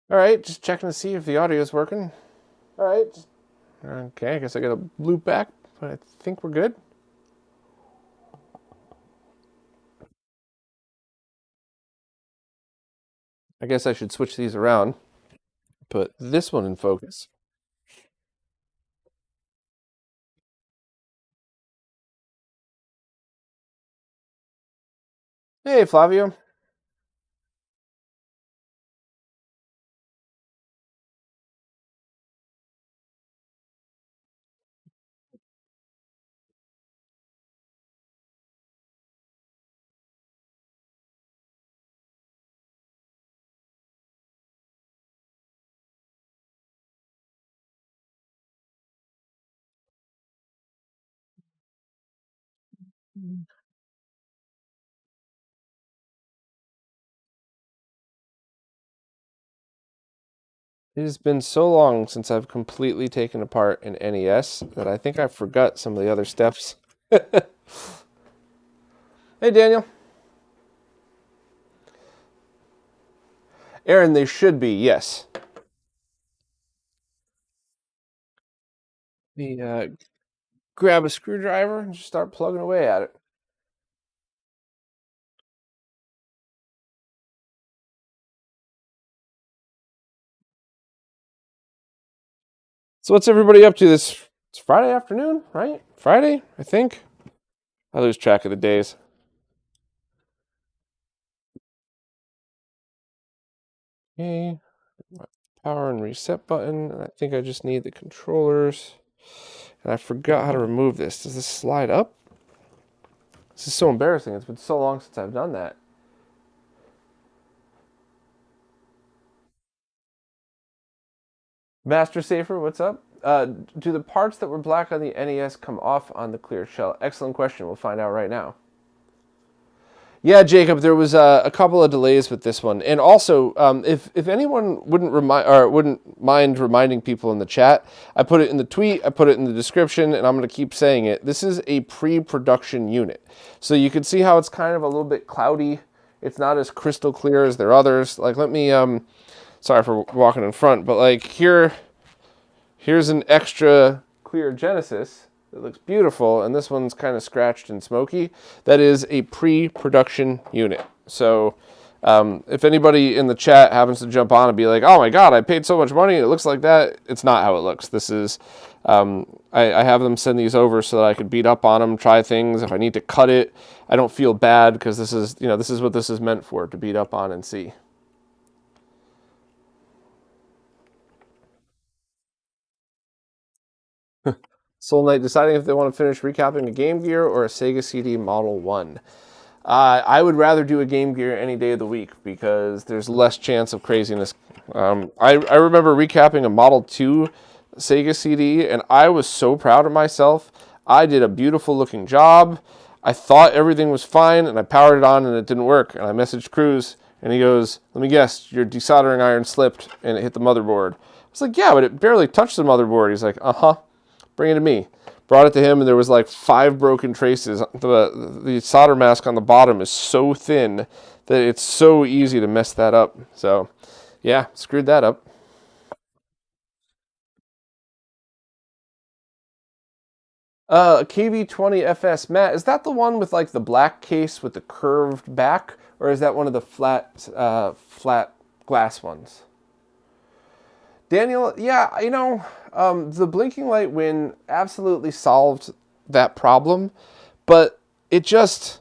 All right, just checking to see if the audio is working. All right. Okay, I guess I got a loop back, but I think we're good. I guess I should switch these around. Put this one in focus. Hey, Flavio. It has been so long since I've completely taken apart an NES that I think I forgot some of the other steps. Hey, Daniel. Aaron, they should be, yes. Grab a screwdriver and just start plugging away at it. So what's everybody up to this? It's Friday afternoon, right? Friday, I think. I lose track of the days. Okay, power and reset button. I think I just need the controllers. And I forgot how to remove this. Does this slide up? This is so embarrassing. It's been so long since I've done that. Master Safer, what's up? Do the parts that were black on the NES come off on the clear shell? Excellent question. We'll find out right now. Yeah, Jacob, there was a couple of delays with this one, and also, if anyone wouldn't mind reminding people in the chat, I put it in the tweet, I put it in the description, and I'm going to keep saying it. This is a pre-production unit, so you can see how it's kind of a little bit cloudy. It's not as crystal clear as their others. Like, let me sorry for walking in front, but like here's an extra clear Genesis. It looks beautiful, and this one's kind of scratched and smoky. That is a pre-production unit. So if anybody in the chat happens to jump on and be like, oh my god, I paid so much money, it looks like that, it's not how it looks. This is, I have them send these over so that I could beat up on them, try things. If I need to cut it, I don't feel bad because this is, this is what this is meant for, to beat up on and see. Soul Knight deciding if they want to finish recapping a Game Gear or a Sega CD Model 1. I would rather do a Game Gear any day of the week because there's less chance of craziness. I remember recapping a Model 2 Sega CD, and I was so proud of myself. I did a beautiful looking job. I thought everything was fine, and I powered it on, and it didn't work. And I messaged Cruz, and he goes, let me guess, your desoldering iron slipped, and it hit the motherboard. I was like, yeah, but it barely touched the motherboard. He's like, uh-huh. Bring it to me. Brought it to him, and there was like 5 broken traces. The solder mask on the bottom is so thin that it's so easy to mess that up. So, yeah, screwed that up. KV20FS. Matt, is that the one with like the black case with the curved back, or is that one of the flat glass ones? Daniel, yeah, the blinking light win absolutely solved that problem, but it just,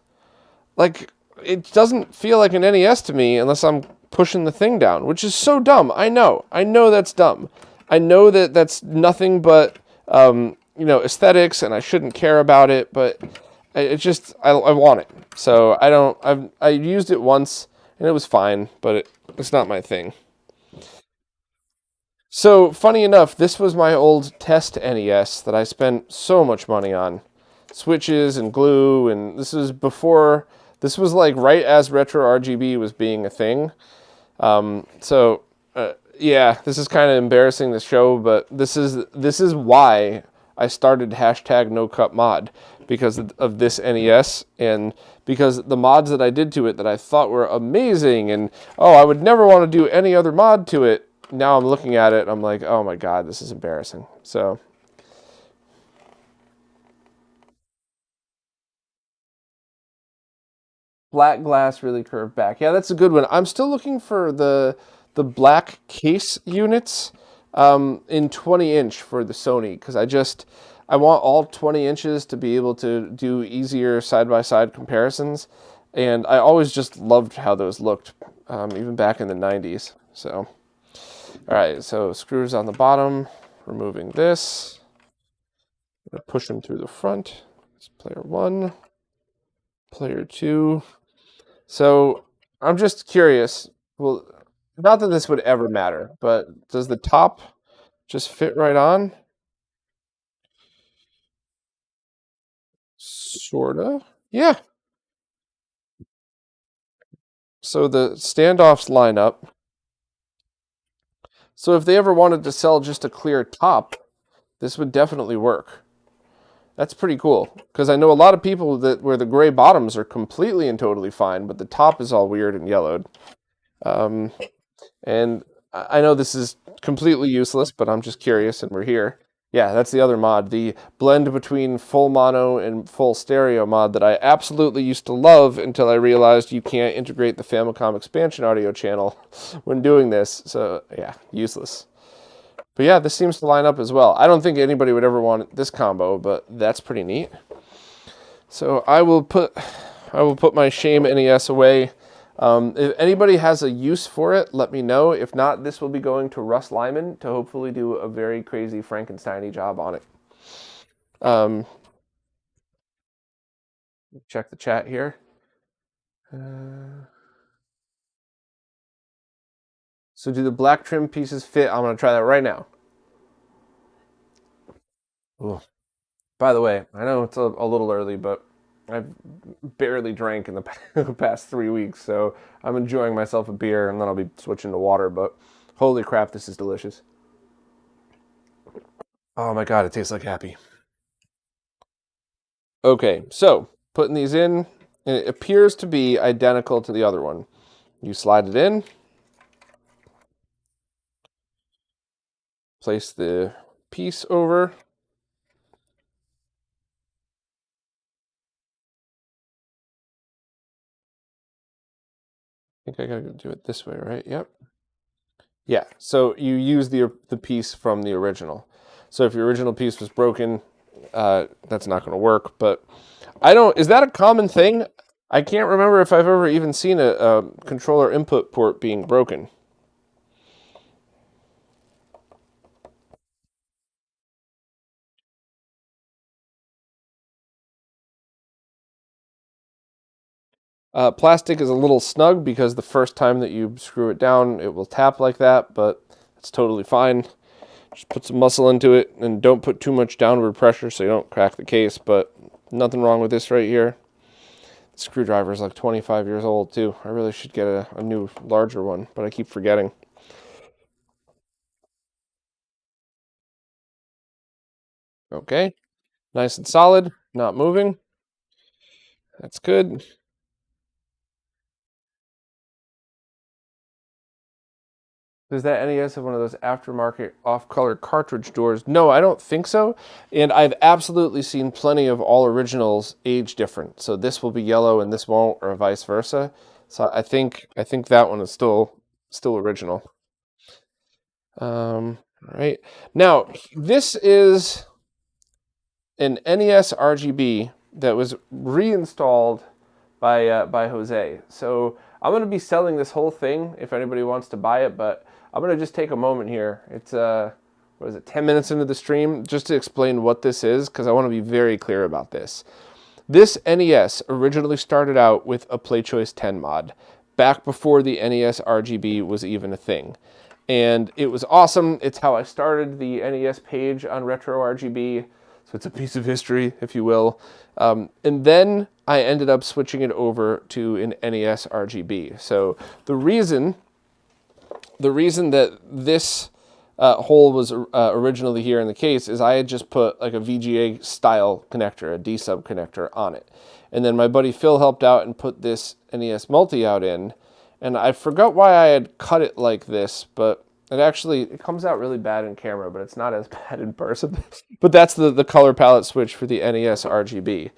like, it doesn't feel like an NES to me unless I'm pushing the thing down, which is so dumb. I know that's dumb. I know that that's nothing but, aesthetics, and I shouldn't care about it, but I want it. So I used it once, and it was fine, but it's not my thing. So, funny enough, this was my old test NES that I spent so much money on. Switches and glue, and this is before This was like right as RetroRGB was being a thing. Yeah, this is kind of embarrassing to show, but this is why I started hashtag #NoCutMod, because of this NES, and because the mods that I did to it that I thought were amazing, and oh, I would never want to do any other mod to it. Now I'm looking at it, and I'm like, oh my god, this is embarrassing. So. Black glass, really curved back. Yeah, that's a good one. I'm still looking for the black case units in 20" for the Sony, because I want all 20 inches to be able to do easier side-by-side comparisons, and I always just loved how those looked, even back in the 90s. So, all right, so screws on the bottom, removing this. I'm gonna push them through the front. It's player 1, player 2. So I'm just curious. Well, not that this would ever matter, but does the top just fit right on? Sorta. Yeah. So the standoffs line up. So if they ever wanted to sell just a clear top, this would definitely work. That's pretty cool, because I know a lot of people where the gray bottoms are completely and totally fine, but the top is all weird and yellowed. And I know this is completely useless, but I'm just curious, and we're here. Yeah, that's the other mod, the blend between full mono and full stereo mod that I absolutely used to love until I realized you can't integrate the Famicom expansion audio channel when doing this. So yeah, useless. But yeah, this seems to line up as well. I don't think anybody would ever want this combo, but that's pretty neat. So I will put my shame NES away. If anybody has a use for it, let me know. If not, this will be going to Russ Lyman to hopefully do a very crazy Frankenstein-y job on it. Check the chat here. So do the black trim pieces fit? I'm going to try that right now. Ooh. By the way, I know it's a little early, but I've barely drank in the past 3 weeks, so I'm enjoying myself a beer, and then I'll be switching to water, but holy crap, this is delicious. Oh my god, it tastes like happy. Okay, so putting these in, and it appears to be identical to the other one. You slide it in, place the piece over. I think I gotta do it this way, right? Yep. Yeah, so you use the piece from the original. So if your original piece was broken, that's not going to work. But is that a common thing? I can't remember if I've ever even seen a controller input port being broken. Plastic is a little snug because the first time that you screw it down, it will tap like that, but it's totally fine. Just put some muscle into it, and don't put too much downward pressure so you don't crack the case, but nothing wrong with this right here. The screwdriver is like 25 years old, too. I really should get a new, larger one, but I keep forgetting. Okay, nice and solid, not moving. That's good. Does that NES have one of those aftermarket off-color cartridge doors? No, I don't think so. And I've absolutely seen plenty of all originals age different. So this will be yellow and this won't, or vice versa. So I think that one is still original. All right. Now this is an NES RGB that was reinstalled by Jose. So I'm going to be selling this whole thing if anybody wants to buy it, but I'm going to just take a moment here. It's, what is it, 10 minutes into the stream, just to explain what this is, because I want to be very clear about this. This NES originally started out with a PlayChoice 10 mod, back before the NES RGB was even a thing. And it was awesome. It's how I started the NES page on RetroRGB. So it's a piece of history, if you will. And then I ended up switching it over to an NES RGB. So the reason that this hole was originally here in the case is I had just put like a VGA style connector, a D-sub connector on it. And then my buddy Phil helped out and put this NES multi-out in. And I forgot why I had cut it like this, but it comes out really bad in camera, but it's not as bad in person. But that's the color palette switch for the NES RGB.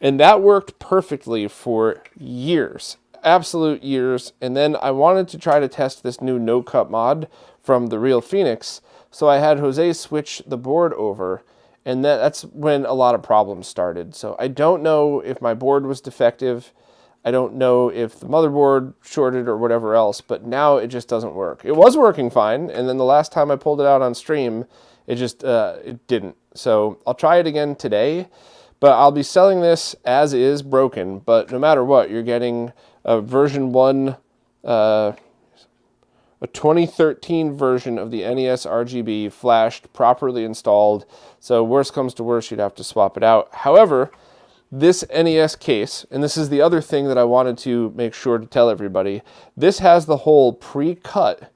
And that worked perfectly for years, absolute years. And then I wanted to try to test this new no-cut mod from the Real Phoenix. So I had Jose switch the board over, and that's when a lot of problems started. So I don't know if my board was defective. I don't know if the motherboard shorted or whatever else, but now it just doesn't work. It was working fine, and then the last time I pulled it out on stream, it just it didn't. So I'll try it again today, but I'll be selling this as is broken. But no matter what, you're getting a version 1, a 2013 version of the NES RGB, flashed, properly installed. So worst comes to worst, you'd have to swap it out. However, this NES case, and this is the other thing that I wanted to make sure to tell everybody, this has the hole pre-cut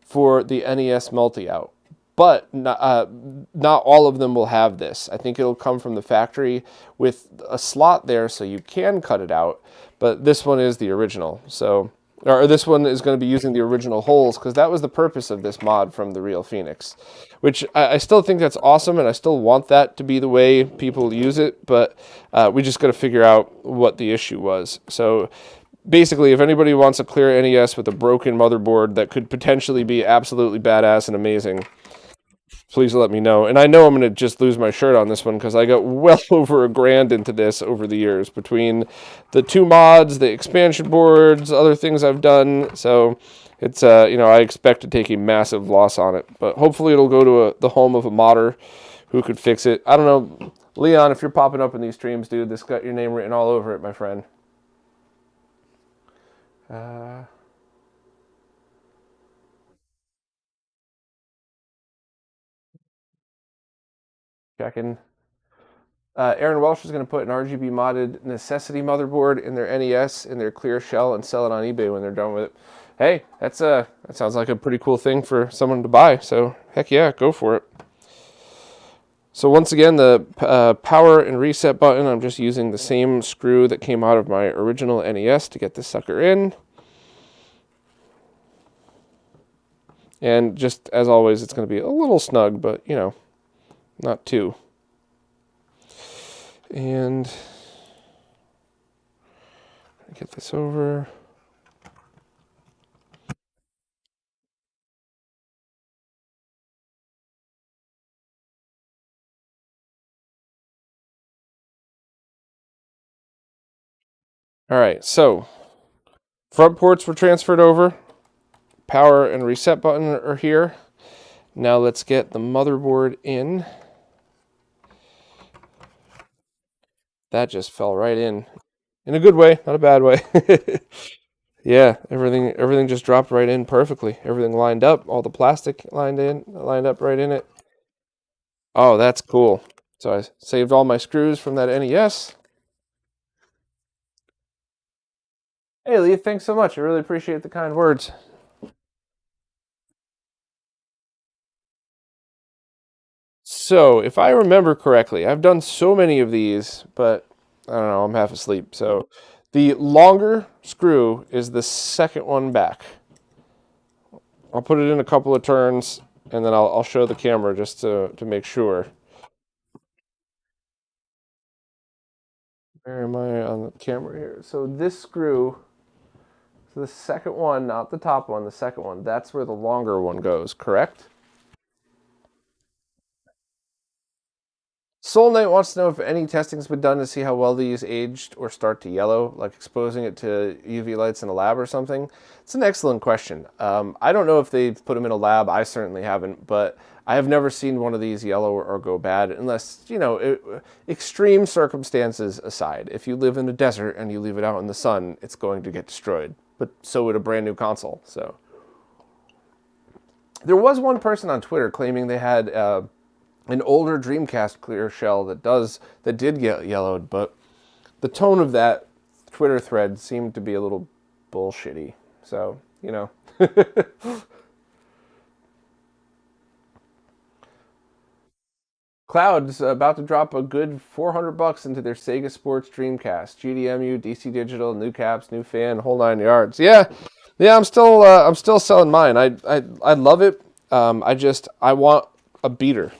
for the NES multi-out, but not all of them will have this. I think it'll come from the factory with a slot there so you can cut it out, but this one is the original. So, or this one is going to be using the original holes because that was the purpose of this mod from the Real Phoenix, which I still think that's awesome, and I still want that to be the way people use it, but we just got to figure out what the issue was. So basically, if anybody wants a clear NES with a broken motherboard that could potentially be absolutely badass and amazing, please let me know. And I know I'm going to just lose my shirt on this one because I got well over $1,000 into this over the years between the 2 mods, the expansion boards, other things I've done. So it's, I expect to take a massive loss on it. But hopefully it'll go to the home of a modder who could fix it. I don't know. Leon, if you're popping up in these streams, dude, this got your name written all over it, my friend. Checking. Aaron Welsh is going to put an RGB modded necessity motherboard in their NES in their clear shell and sell it on eBay when they're done with it. Hey, that sounds like a pretty cool thing for someone to buy. So heck yeah, go for it. So once again, the power and reset button, I'm just using the same screw that came out of my original NES to get this sucker in. And just as always, it's going to be a little snug, but not too. And get this over. All right, so front ports were transferred over. Power and reset button are here. Now let's get the motherboard in. That just fell right in a good way, not a bad way. Yeah, everything just dropped right in perfectly. Everything lined up, all the plastic lined up right in it. Oh, that's cool. So I saved all my screws from that NES. Hey, Lee, thanks so much. I really appreciate the kind words. So, if I remember correctly, I've done so many of these, but I don't know, I'm half asleep. So, the longer screw is the second one back. I'll put it in a couple of turns, and then I'll show the camera just to make sure. Where am I on the camera here? So this screw, so the second one, not the top one, the second one, that's where the longer one goes, correct? Soul Knight wants to know if any testing's been done to see how well these aged or start to yellow, like exposing it to UV lights in a lab or something. It's an excellent question. I don't know if they've put them in a lab. I certainly haven't, but I have never seen one of these yellow or go bad unless, extreme circumstances aside. If you live in the desert and you leave it out in the sun, it's going to get destroyed. But so would a brand new console. So there was one person on Twitter claiming they had an older Dreamcast clear shell that did get yellowed, but the tone of that Twitter thread seemed to be a little bullshitty. So, you know. Cloud's about to drop a good $400 into their Sega Sports Dreamcast. GDMU, DC Digital, new caps, new fan, whole 9 yards. Yeah, yeah. I'm still selling mine. I love it. I want a beater.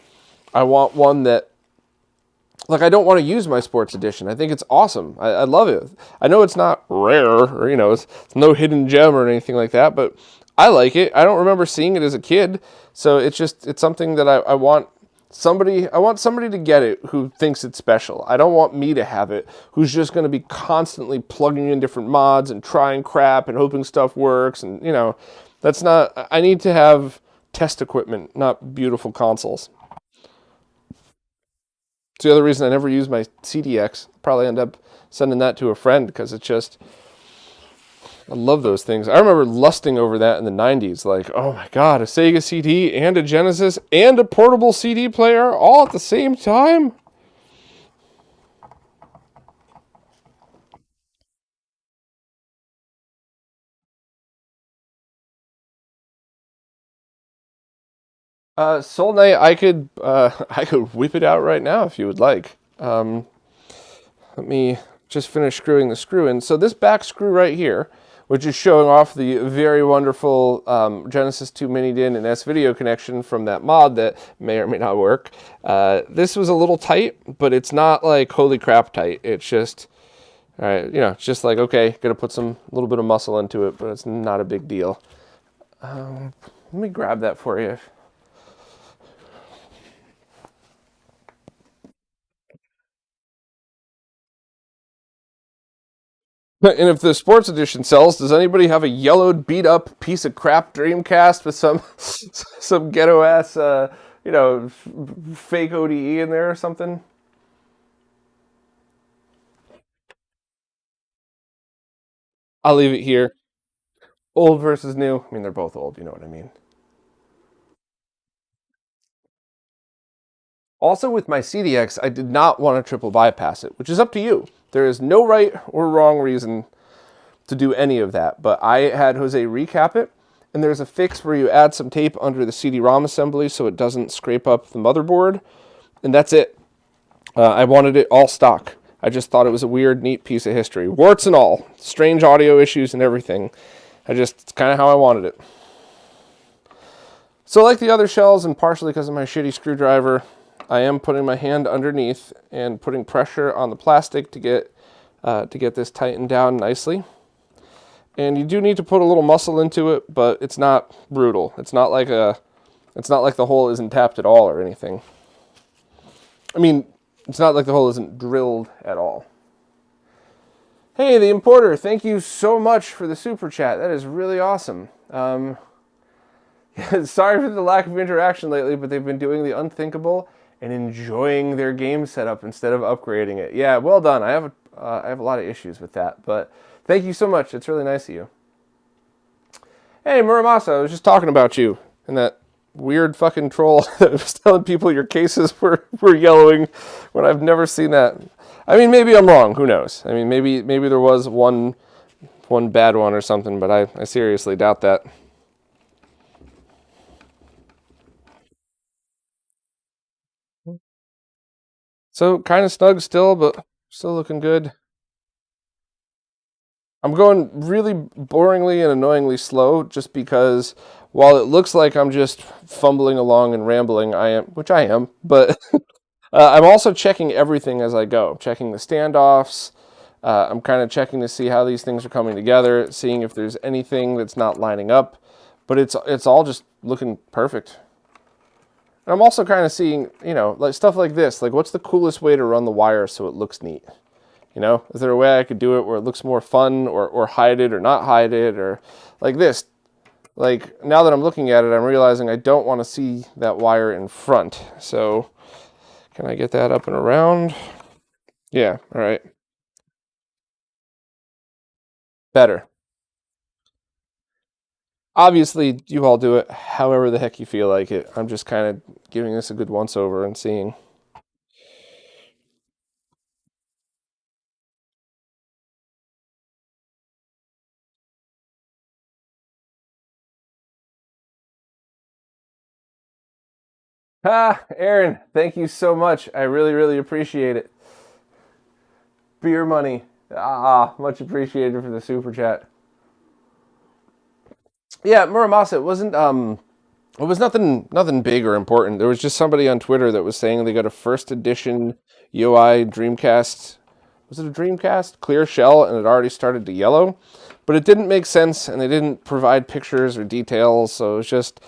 I want one that, like, I don't want to use my sports edition. I think it's awesome. I love it. I know it's not rare, or it's no hidden gem or anything like that, but I like it. I don't remember seeing it as a kid, so it's something that I want. I want somebody to get it who thinks it's special. I don't want me to have it, who's just going to be constantly plugging in different mods and trying crap and hoping stuff works. And, that's not, I need to have test equipment, not beautiful consoles. It's the other reason I never use my CDX. Probably end up sending that to a friend because it's just, I love those things. I remember lusting over that in the 90s. Like, oh my God, a Sega CD and a Genesis and a portable CD player all at the same time? Soul Knight, I could whip it out right now if you would like. Let me just finish screwing the screw in. So this back screw right here, which is showing off the very wonderful Genesis 2 mini DIN and S-Video connection from that mod that may or may not work. This was a little tight, but it's not like holy crap tight. It's just, all right, it's just like, okay, gotta put a little bit of muscle into it, but it's not a big deal. Let me grab that for you. And if the sports edition sells, does anybody have a yellowed, beat up piece of crap Dreamcast with some some ghetto ass, fake ODE in there or something? I'll leave it here. Old versus new. I mean, they're both old. You know what I mean. Also, with my CDX, I did not want to triple bypass it, which is up to you. There is no right or wrong reason to do any of that. But I had Jose recap it, and there's a fix where you add some tape under the CD-ROM assembly so it doesn't scrape up the motherboard, and that's it. I wanted it all stock. I just thought it was a weird, neat piece of history. Warts and all. Strange audio issues and everything. It's kind of how I wanted it. So like the other shells, and partially because of my shitty screwdriver, I am putting my hand underneath and putting pressure on the plastic to get this tightened down nicely. And you do need to put a little muscle into it, but it's not brutal. It's not like the hole isn't tapped at all or anything. I mean, it's not like the hole isn't drilled at all. Hey, the importer, thank you so much for the super chat. That is really awesome. Sorry for the lack of interaction lately, but they've been doing the unthinkable and enjoying their game setup instead of upgrading it. Yeah, well done. I have a lot of issues with that, but thank you so much. It's really nice of you. Hey, Muramasa, I was just talking about you and that weird fucking troll that was telling people your cases were yellowing when I've never seen that. I mean, maybe I'm wrong. Who knows? I mean, maybe there was one bad one or something, but I seriously doubt that. So kind of snug still, but still looking good. I'm going really boringly and annoyingly slow just because while it looks like I'm just fumbling along and rambling, which I am, but I'm also checking everything as I go. I'm checking the standoffs. I'm kind of checking to see how these things are coming together, seeing if there's anything that's not lining up, but it's all just looking perfect. And I'm also kind of seeing, like stuff like this, like what's the coolest way to run the wire so it looks neat? Is there a way I could do it where it looks more fun or hide it or not hide it or like this? Like now that I'm looking at it, I'm realizing I don't want to see that wire in front. So can I get that up and around? Yeah, all right. Better. Obviously, you all do it however the heck you feel like it. I'm just kind of giving this a good once over and seeing. Ah, Aaron, thank you so much. I really, really appreciate it. Beer money. Ah, much appreciated for the super chat. Yeah, Muramasa, it was nothing big or important. There was just somebody on Twitter that was saying they got a first edition UI Dreamcast. Was it a Dreamcast? Clear shell, and it already started to yellow. But it didn't make sense, and they didn't provide pictures or details, so it was just,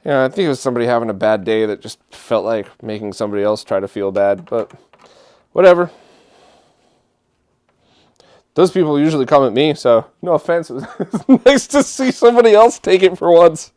I think it was somebody having a bad day that just felt like making somebody else try to feel bad, but whatever. Those people usually come at me, so no offense. It was nice to see somebody else take it for once.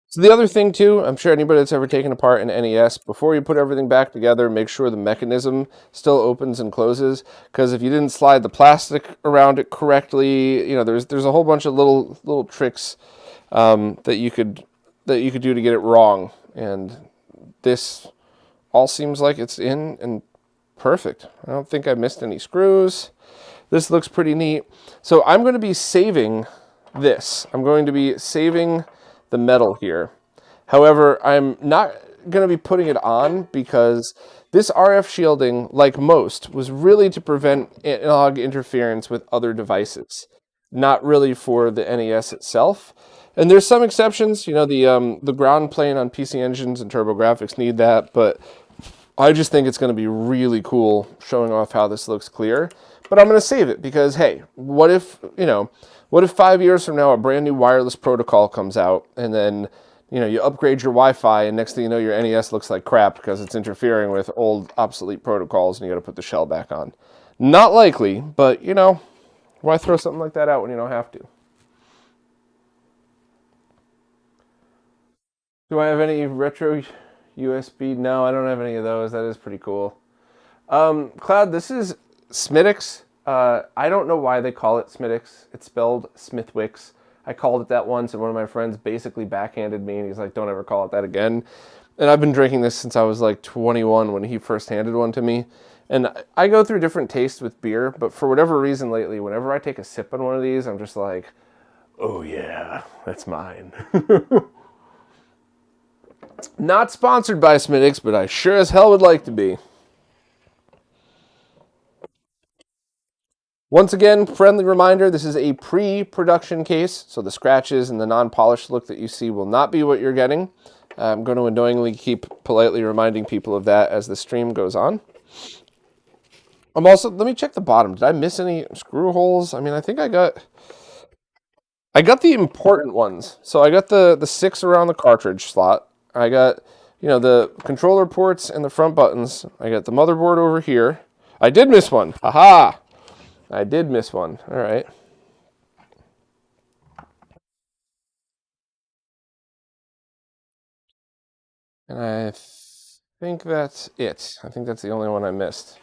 So the other thing too, I'm sure anybody that's ever taken apart an NES, before you put everything back together, make sure the mechanism still opens and closes. Because if you didn't slide the plastic around it correctly, there's a whole bunch of little tricks that you could do to get it wrong. And this all seems like it's in and perfect. I don't think I missed any screws. This looks pretty neat. So I'm going to be saving this. I'm going to be saving the metal here. However, I'm not going to be putting it on because this RF shielding, like most, was really to prevent analog interference with other devices, not really for the NES itself. And there's some exceptions, the ground plane on PC Engines and TurboGrafx need that, but I just think it's going to be really cool showing off how this looks clear. But I'm going to save it because, hey, what if 5 years from now a brand new wireless protocol comes out and then, you upgrade your Wi-Fi and next thing you know your NES looks like crap because it's interfering with old obsolete protocols and you got to put the shell back on. Not likely, but, why throw something like that out when you don't have to? Do I have any retro USB? No, I don't have any of those. That is pretty cool. Cloud, this is Smithix. I don't know why they call it Smithix. It's spelled Smithwix. I called it that once, and one of my friends basically backhanded me, and he's like, don't ever call it that again. And I've been drinking this since I was like 21 when he first handed one to me. And I go through different tastes with beer, but for whatever reason lately, whenever I take a sip on one of these, I'm just like, oh yeah, that's mine. Not sponsored by Smithix, but I sure as hell would like to be. Once again, friendly reminder, this is a pre-production case, so the scratches and the non-polished look that you see will not be what you're getting. I'm going to annoyingly keep politely reminding people of that as the stream goes on. Let me check the bottom. Did I miss any screw holes? I mean, I think I got the important ones. So I got the 6 around the cartridge slot. I got, the controller ports and the front buttons. I got the motherboard over here. I did miss one. Haha! I did miss one. All right. And I think that's it. I think that's the only one I missed.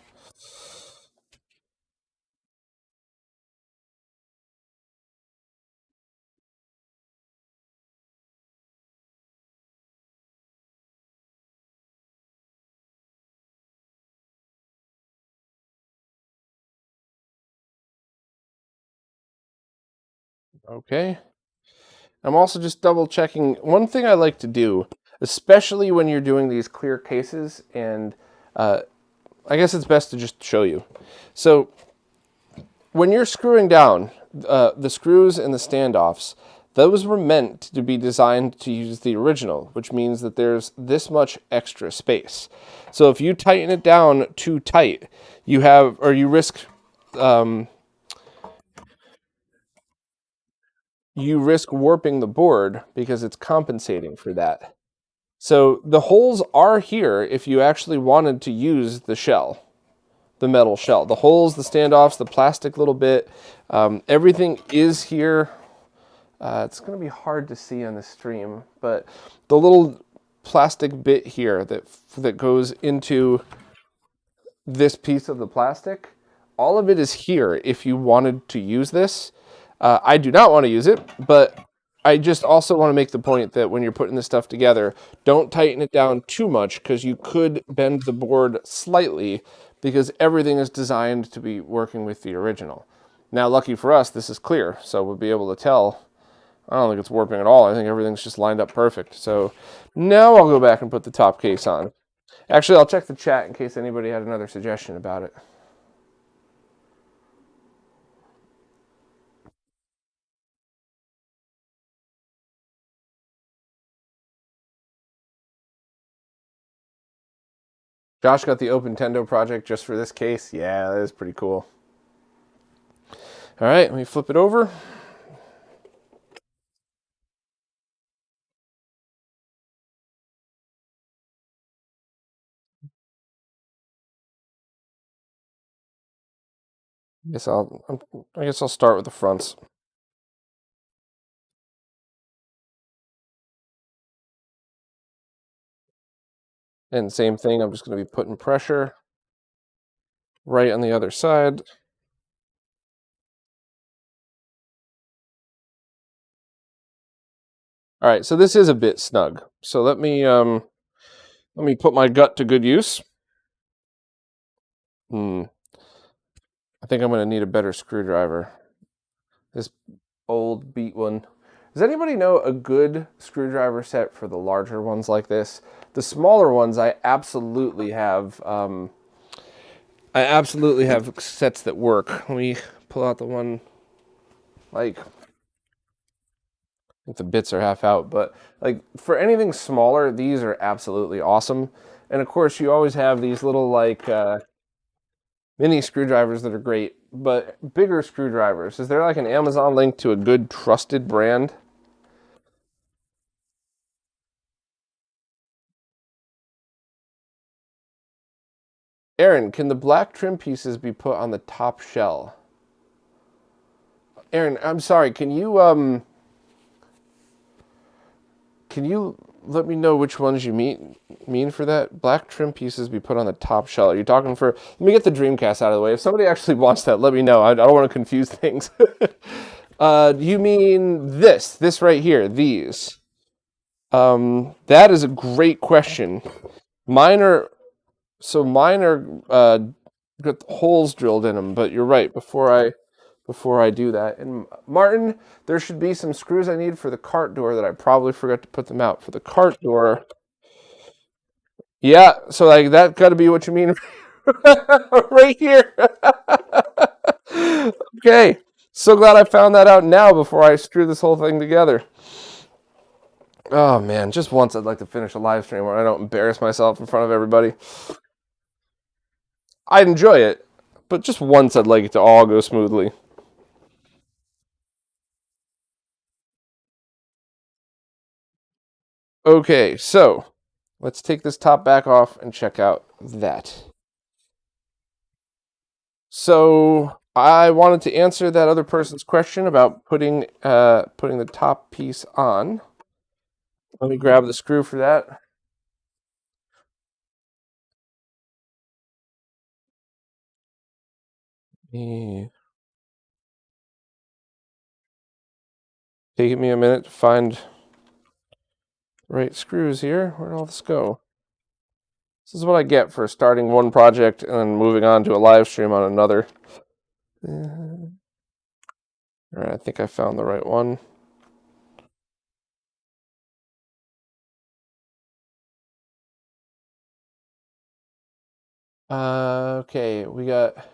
Okay. I'm also just double checking. One thing I like to do, especially when you're doing these clear cases, and I guess it's best to just show you. So when you're screwing down the screws and the standoffs, those were meant to be designed to use the original, which means that there's this much extra space. So if you tighten it down too tight, you risk warping the board because it's compensating for that. So the holes are here if you actually wanted to use the shell, the metal shell. The holes, the standoffs, the plastic little bit, everything is here. It's going to be hard to see on the stream, but the little plastic bit here that goes into this piece of the plastic all of it is here if you wanted to use this. I do not want to use it, but I just also want to make the point that when you're putting this stuff together, don't tighten it down too much because you could bend the board slightly because everything is designed to be working with the original. Now, lucky for us, this is clear, so we'll be able to tell. I don't think it's warping at all. I think everything's just lined up perfect. So now I'll go back and put the top case on. Actually, I'll check the chat in case anybody had another suggestion about it. Josh got the Open Tendo project just for this case. Yeah, that is pretty cool. All right, let me flip it over. I guess I'll start with the fronts. And same thing, I'm just going to be putting pressure right on the other side. All right, so this is a bit snug. So let me put my gut to good use. I think I'm going to need a better screwdriver. This old beat one. Does anybody know a good screwdriver set for the larger ones like this? The smaller ones, I absolutely have sets that work. Let me pull out the one, like, I think the bits are half out, but like for anything smaller, these are absolutely awesome. And of course, you always have these little like mini screwdrivers that are great, but bigger screwdrivers. Is there like an Amazon link to a good trusted brand? Aaron, can the black trim pieces be put on the top shell? Aaron, I'm sorry, can you let me know which ones you mean for that? Black trim pieces be put on the top shell. Are you talking for... Let me get the Dreamcast out of the way. If somebody actually wants that, let me know. I don't want to confuse things. You mean this right here, these? That is a great question. Mine are got holes drilled in them, but you're right. Before I do that, and Martin, there should be some screws I need for the cart door that I probably forgot to put them out for the cart door. Yeah, so like that got to be what you mean right here. Okay, so glad I found that out now before I screw this whole thing together. Oh man, just once I'd like to finish a live stream where I don't embarrass myself in front of everybody. I'd enjoy it, but just once I'd like it to all go smoothly. Okay, so let's take this top back off and check out that. So I wanted to answer that other person's question about putting the top piece on. Let me grab the screw for that. Taking me a minute to find the right screws here. Where'd all this go? This is what I get for starting one project and then moving on to a live stream on another. All right, I think I found the right one. Okay, we got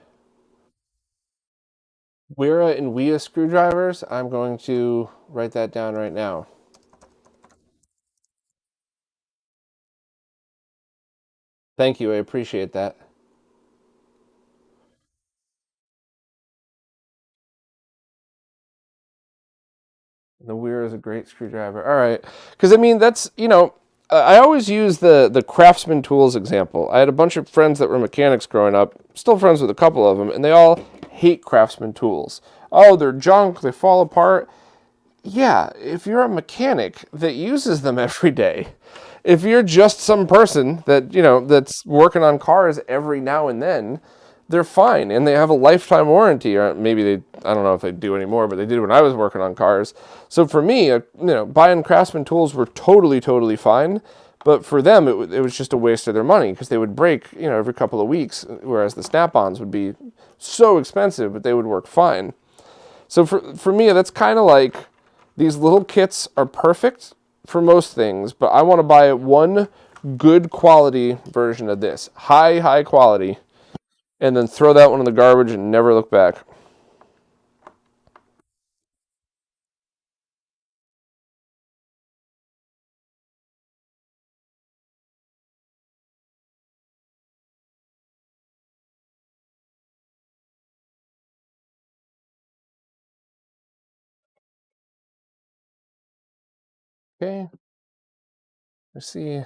Wera and Wea screwdrivers. I'm going to write that down right now. Thank you, I appreciate that. The Weir is a great screwdriver. All right, because I mean that's I always use the Craftsman tools example. I had a bunch of friends that were mechanics growing up. Still friends with a couple of them, and they all hate Craftsman tools. Oh, they're junk. They fall apart. Yeah, if you're a mechanic that uses them every day, if you're just some person that that's working on cars every now and then, they're fine, and they have a lifetime warranty, or maybe they, I don't know if they do anymore, but they did when I was working on cars. So for me, buying Craftsman tools were totally fine, but for them, it was just a waste of their money, because they would break, every couple of weeks, whereas the Snap-ons would be so expensive, but they would work fine. So for me, that's kind of like, these little kits are perfect for most things, but I want to buy one good quality version of this, high quality, and then throw that one in the garbage and never look back. Okay, let's see. I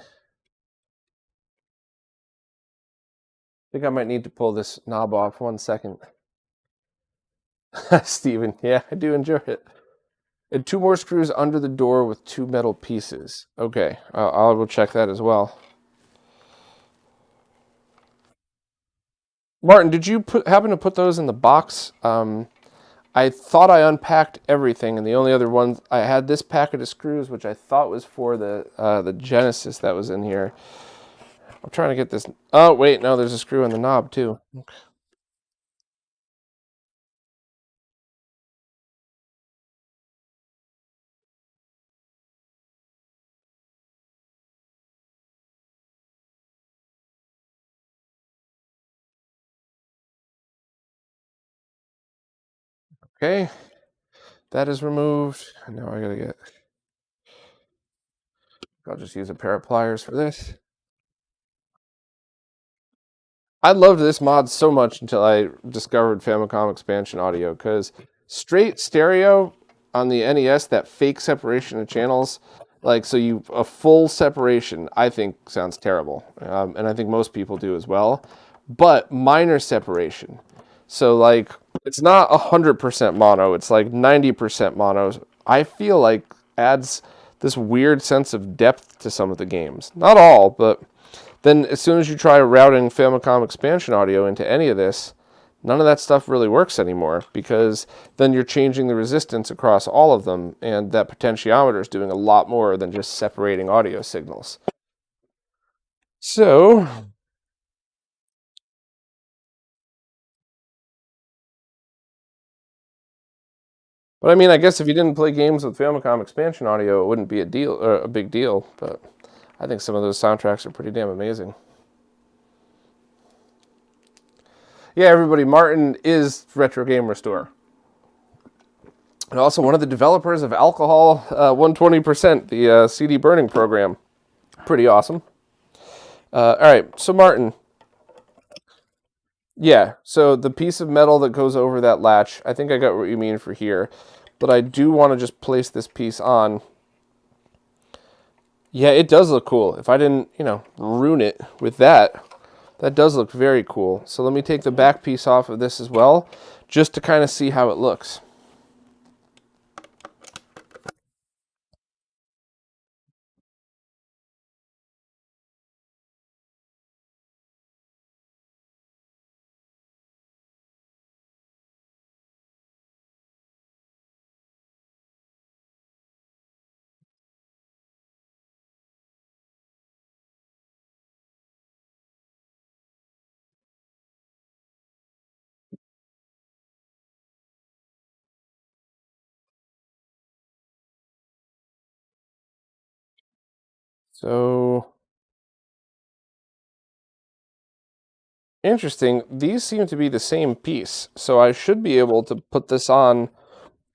think I might need to pull this knob off. 1 second. Steven, yeah, I do enjoy it. And 2 more screws under the door with 2 metal pieces. Okay, I will check that as well. Martin, did you happen to put those in the box? I thought I unpacked everything, and the only other one I had this packet of screws, which I thought was for the Genesis that was in here. I'm trying to get this. Oh wait, no, there's a screw in the knob too. Okay, that is removed. Now I gotta get. I'll just use a pair of pliers for this. I loved this mod so much until I discovered Famicom expansion audio, because straight stereo on the NES, that fake separation of channels, like, so a full separation, I think sounds terrible, and I think most people do as well. But minor separation, so like it's not 100% mono, it's like 90% mono. I feel like adds this weird sense of depth to some of the games. Not all, but then as soon as you try routing Famicom expansion audio into any of this, none of that stuff really works anymore, because then you're changing the resistance across all of them, and that potentiometer is doing a lot more than just separating audio signals. So, but I mean, I guess if you didn't play games with Famicom expansion audio, it wouldn't be a big deal, but I think some of those soundtracks are pretty damn amazing. Yeah, everybody, Martin is Retro Game Restore. And also one of the developers of Alcohol 120%, the CD burning program. Pretty awesome. All right, so Martin. Yeah, so the piece of metal that goes over that latch, I think I got what you mean for here. But I do want to just place this piece on. Yeah, it does look cool. If I didn't, ruin it with that, that does look very cool. So let me take the back piece off of this as well, just to kind of see how it looks. So, interesting. These seem to be the same piece. So I should be able to put this on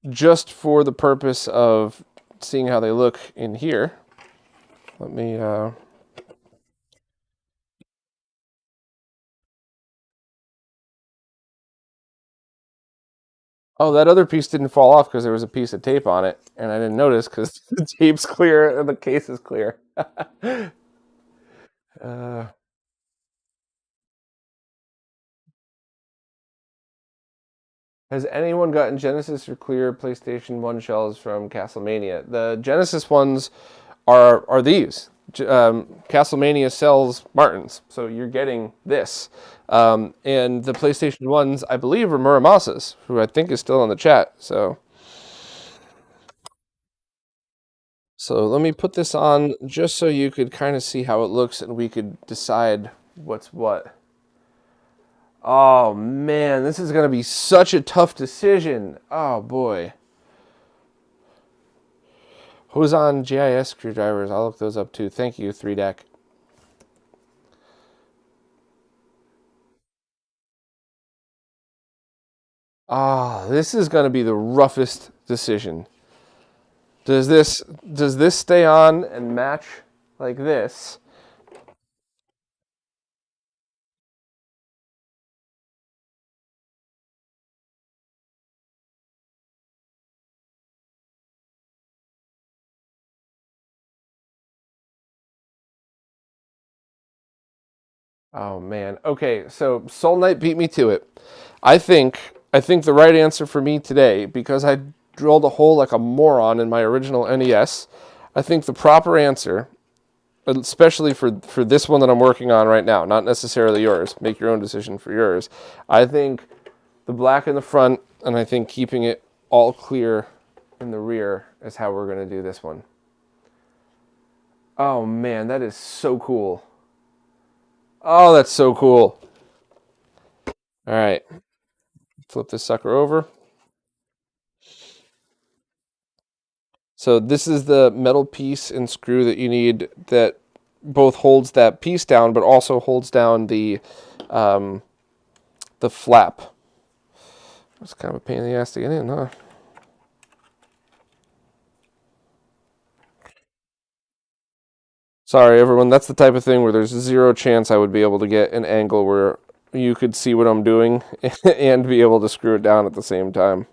just for the purpose of seeing how they look in here. Let me... Oh, that other piece didn't fall off because there was a piece of tape on it, and I didn't notice because the tape's clear and the case is clear. uh, has anyone gotten Genesis or clear PlayStation 1 shells from Castlemania? The Genesis ones are these. Castlemania sells Martins, so you're getting this. And the PlayStation ones, I believe, are Muramasa's, who I think is still in the chat. So let me put this on just so you could kind of see how it looks, and we could decide what's what. Oh man, this is gonna be such a tough decision. Oh boy. Who's on GIS screwdrivers? I'll look those up too. Thank you, 3Deck. Ah, this is going to be the roughest decision. Does this stay on and match like this? Oh man. Okay, so Soul Knight beat me to it. I think the right answer for me today, because I drilled a hole like a moron in my original NES, I think the proper answer, especially for this one that I'm working on right now, not necessarily yours. Make your own decision for yours. I think the black in the front, and I think keeping it all clear in the rear is how we're going to do this one. Oh man, that is so cool. Oh, that's so cool. All right, flip this sucker over. So this is the metal piece and screw that you need that both holds that piece down, but also holds down the flap. It's kind of a pain in the ass to get in, huh? Sorry, everyone. That's the type of thing where there's zero chance I would be able to get an angle where you could see what I'm doing and be able to screw it down at the same time.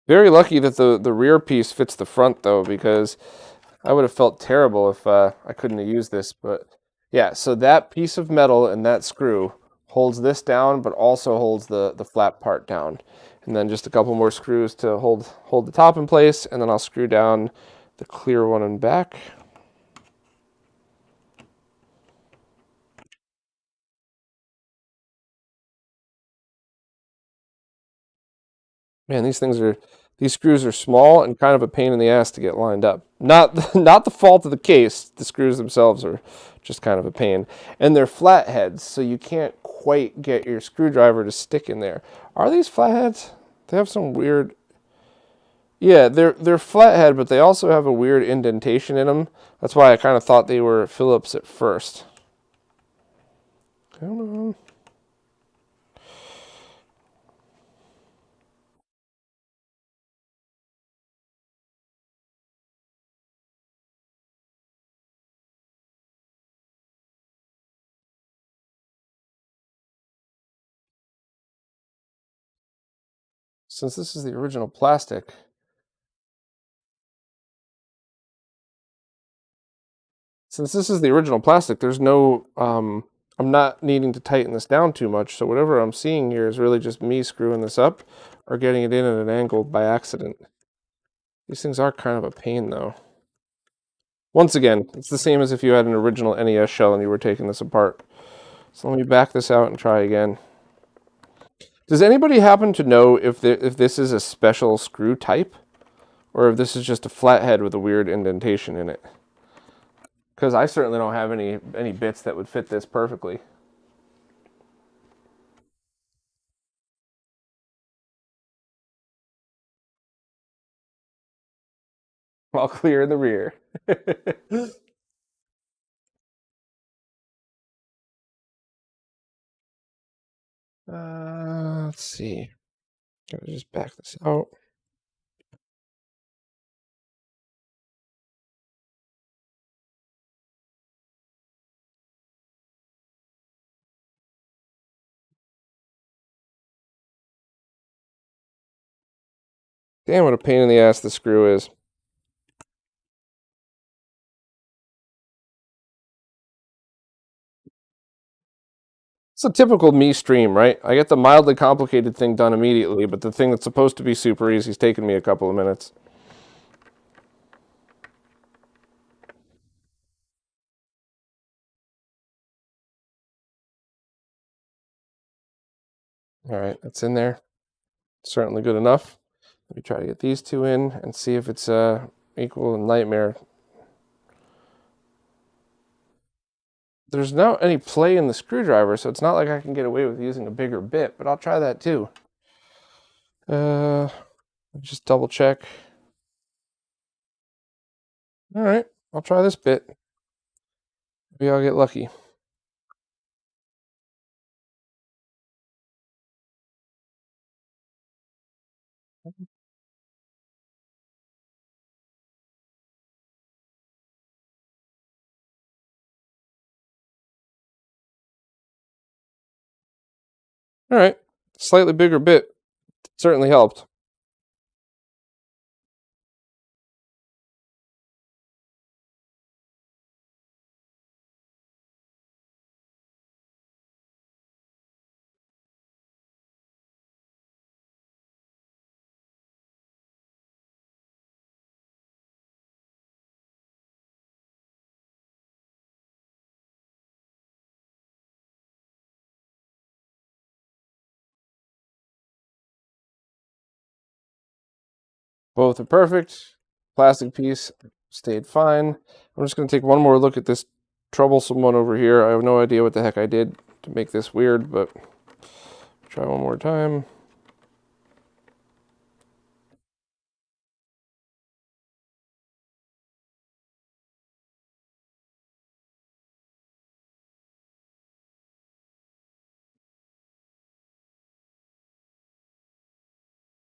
Very lucky that the rear piece fits the front, though, because I would have felt terrible if I couldn't have used this. But yeah, so that piece of metal and that screw holds this down, but also holds the flat part down. And then just a couple more screws to hold the top in place, and then I'll screw down the clear one in back. Man, these screws are small and kind of a pain in the ass to get lined up. Not the fault of the case. The screws themselves are just kind of a pain. And they're flatheads, so you can't quite get your screwdriver to stick in there. Are these flatheads? They have some weird. Yeah, they're flathead, but they also have a weird indentation in them. That's why I kind of thought they were Phillips at first. Come on. Since this is the original plastic, there's no, I'm not needing to tighten this down too much. So whatever I'm seeing here is really just me screwing this up or getting it in at an angle by accident. These things are kind of a pain though. Once again, it's the same as if you had an original NES shell and you were taking this apart. So let me back this out and try again. Does anybody happen to know if this is a special screw type or if this is just a flathead with a weird indentation in it? Because I certainly don't have any bits that would fit this perfectly. All clear in the rear. Let's see. Gotta just back this out. Damn, what a pain in the ass the screw is. It's a typical me stream, right? I get the mildly complicated thing done immediately, but the thing that's supposed to be super easy is taking me a couple of minutes. All right, that's in there. Certainly good enough. Let me try to get these two in and see if it's equal nightmare. There's not any play in the screwdriver, so it's not like I can get away with using a bigger bit, but I'll try that too. Just double check. All right, I'll try this bit. Maybe I'll get lucky. All right, slightly bigger bit certainly helped. Both are perfect. Plastic piece stayed fine. I'm just going to take one more look at this troublesome one over here. I have no idea what the heck I did to make this weird, but try one more time.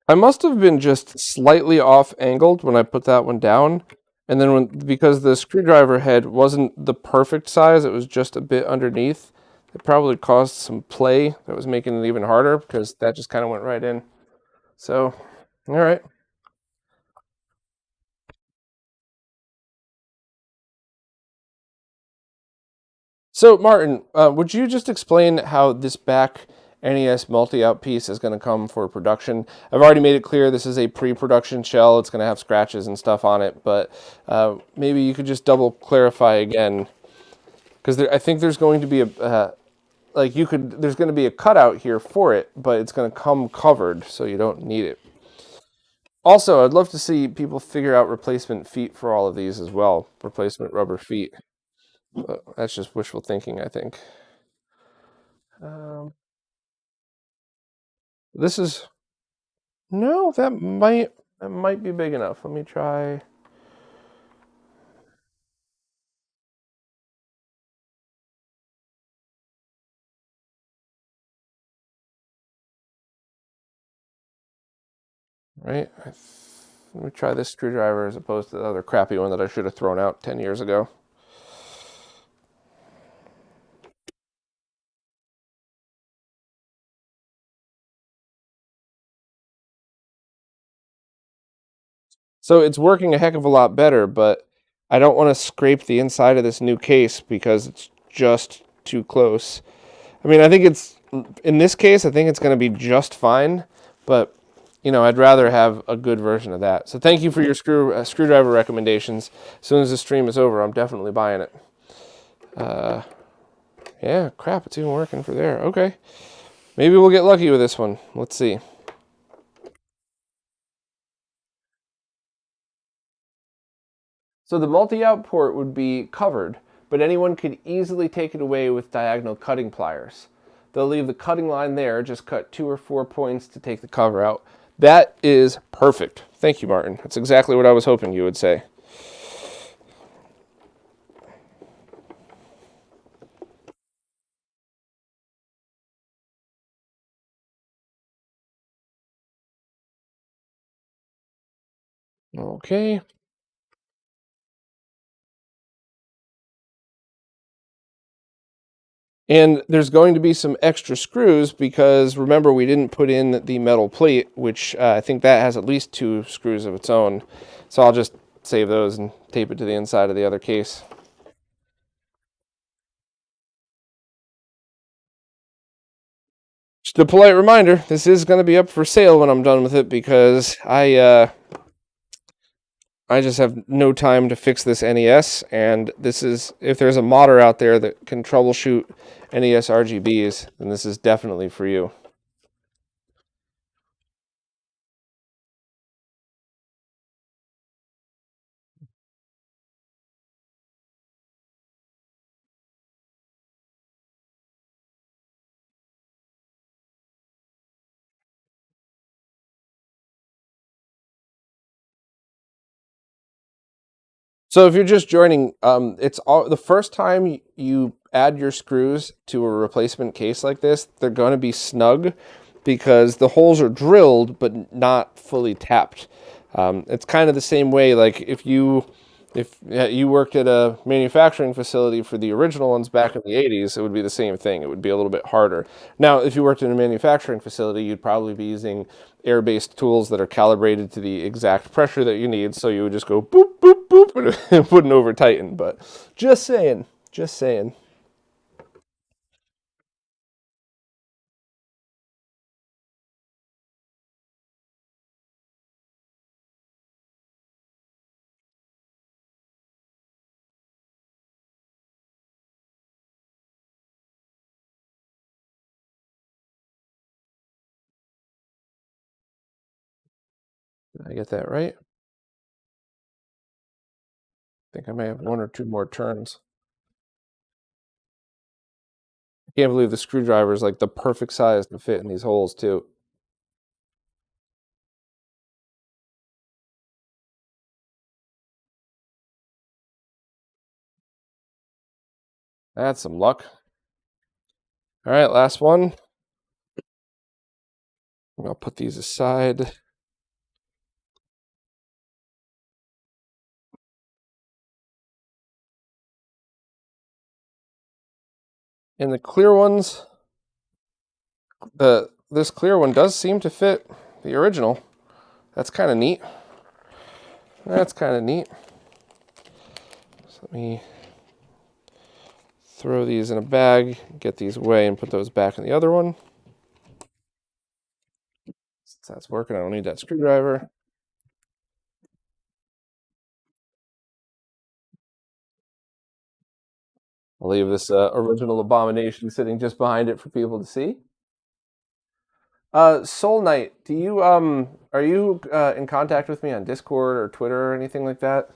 I must have been just slightly off angled when I put that one down. And then because the screwdriver head wasn't the perfect size, it was just a bit underneath. It probably caused some play that was making it even harder because that just kind of went right in. So, all right. So, Martin, would you just explain how this back NES multi-out piece is going to come for production? I've already made it clear this is a pre-production shell. It's going to have scratches and stuff on it, but maybe you could just double clarify again, because I think there's going to be there's going to be a cutout here for it, but it's going to come covered, so you don't need it. Also, I'd love to see people figure out replacement feet for all of these as well, replacement rubber feet. But that's just wishful thinking, I think. Um, this is no, that might be big enough. Let me try. Right, let me try this screwdriver as opposed to the other crappy one that I should have thrown out 10 years ago. So it's working a heck of a lot better, but I don't want to scrape the inside of this new case because it's just too close. I mean, I think in this case, I think it's going to be just fine, but I'd rather have a good version of that. So thank you for your screwdriver recommendations. As soon as the stream is over, I'm definitely buying it. Yeah, crap, it's even working for there. Okay. Maybe we'll get lucky with this one. Let's see. So the multi-out port would be covered, but anyone could easily take it away with diagonal cutting pliers. They'll leave the cutting line there, just cut 2 or 4 points to take the cover out. That is perfect. Thank you, Martin. That's exactly what I was hoping you would say. Okay. And there's going to be some extra screws because remember we didn't put in the metal plate, which I think that has at least 2 screws of its own. So I'll just save those and tape it to the inside of the other case. Just a polite reminder, this is going to be up for sale when I'm done with it because I just have no time to fix this NES, and this is, if there's a modder out there that can troubleshoot NES RGBs, then this is definitely for you. So if you're just joining, it's all the first time you add your screws to a replacement case like this, they're going to be snug because the holes are drilled but not fully tapped. It's kind of the same way, like if you worked at a manufacturing facility for the original ones back in the 80s, it would be the same thing. It would be a little bit harder. Now, if you worked in a manufacturing facility, you'd probably be using air-based tools that are calibrated to the exact pressure that you need, so you would just go boop, boop, boop, and it wouldn't over-tighten. But just saying, just saying. Did I get that right? I think I may have one or two more turns. I can't believe the screwdriver is like the perfect size to fit in these holes, too. That's some luck. All right, last one. I'll put these aside. And the clear ones, this clear one does seem to fit the original. That's kind of neat. That's kind of neat. So let me throw these in a bag, get these away, and put those back in the other one. Since that's working, I don't need that screwdriver. I'll leave this original abomination sitting just behind it for people to see. Soul Knight, do you are you in contact with me on Discord or Twitter or anything like that?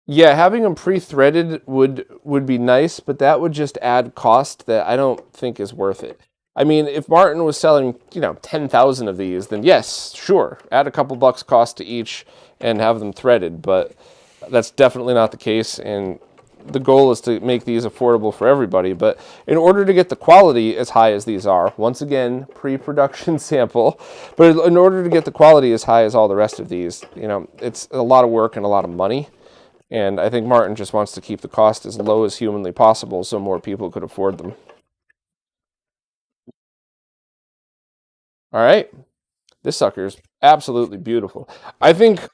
Yeah, having them pre-threaded would be nice, but that would just add cost that I don't think is worth it. I mean, if Martin was selling, 10,000 of these, then yes, sure, add a couple bucks cost to each and have them threaded, but that's definitely not the case, and the goal is to make these affordable for everybody. But in order to get the quality as high as these are, once again, pre-production sample, but in order to get the quality as high as all the rest of these, it's a lot of work and a lot of money. And I think Martin just wants to keep the cost as low as humanly possible so more people could afford them. All right. This sucker is absolutely beautiful. I think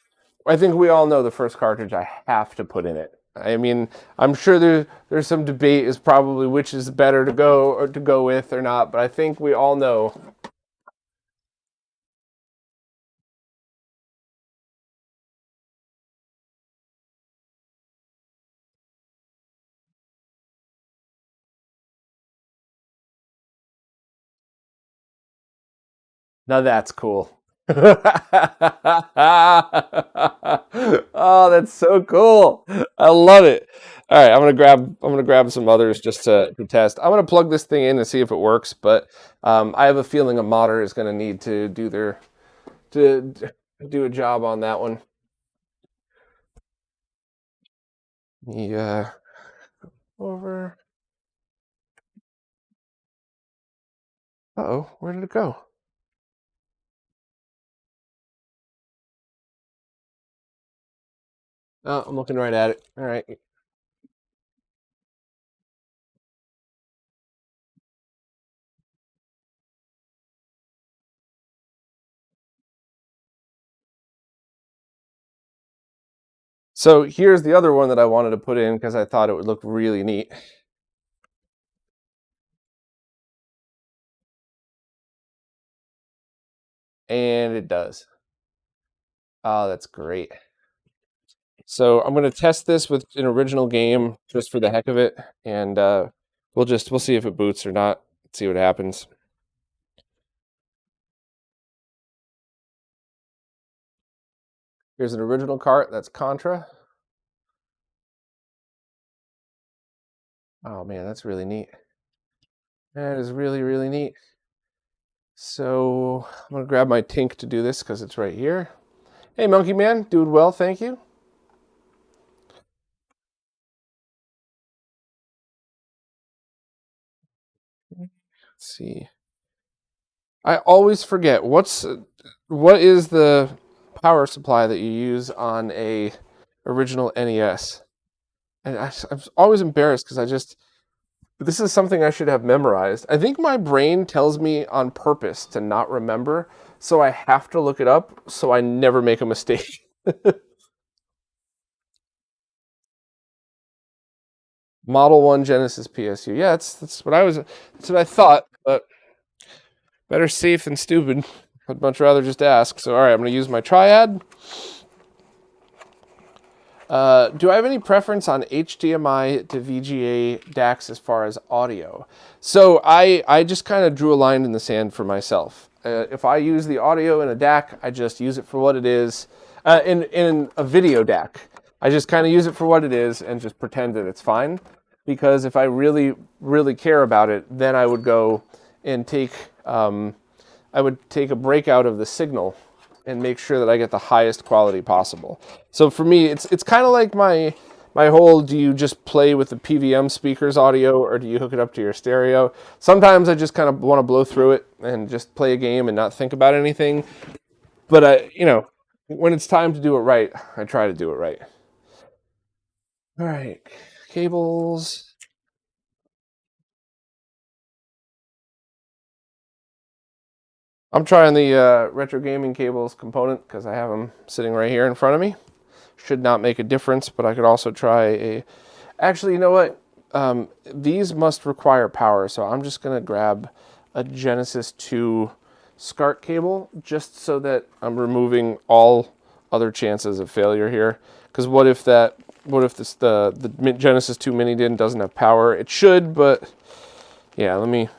I think we all know the first cartridge I have to put in it. I mean, I'm sure there's some debate is probably which is better to go with or not, but I think we all know. Now that's cool. Oh, that's so cool. I love it. All right, I'm gonna grab some others just to test. I'm gonna plug this thing in and see if it works, but I have a feeling a modder is gonna need to to do a job on that one. Yeah, over. Uh-oh, where did it go? Oh, I'm looking right at it. All right. So here's the other one that I wanted to put in because I thought it would look really neat. And it does. Oh, that's great. So I'm going to test this with an original game just for the heck of it, and we'll see if it boots or not. See what happens. Here's an original cart. That's Contra. Oh man, that's really neat. That is really, really neat. So I'm going to grab my Tink to do this because it's right here. Hey, Monkey Man, doing well, thank you. Let's see. I always forget what is the power supply that you use on a original NES, and I'm always embarrassed because this is something I should have memorized. I think my brain tells me on purpose to not remember, so I have to look it up so I never make a mistake. Model 1 Genesis PSU. Yeah, that's what I thought, but better safe than stupid. I'd much rather just ask. So all right, I'm going to use my triad. Do I have any preference on HDMI to VGA DACs as far as audio? So I just kind of drew a line in the sand for myself. If I use the audio in a DAC, I just use it for what it is. In a video DAC, I just kind of use it for what it is and just pretend that it's fine. Because if I really, really care about it, then I would go and take a breakout of the signal and make sure that I get the highest quality possible. So for me, it's kind of like my whole, do you just play with the PVM speakers audio or do you hook it up to your stereo? Sometimes I just kind of want to blow through it and just play a game and not think about anything. But when it's time to do it right, I try to do it right. All right, cables. I'm trying the retro gaming cables component because I have them sitting right here in front of me. Should not make a difference, but I could also try a... Actually, you know what? These must require power, so I'm just going to grab a Genesis 2 SCART cable just so that I'm removing all other chances of failure here. Because what if the Genesis 2 Mini DIN doesn't have power? It should, but yeah, let me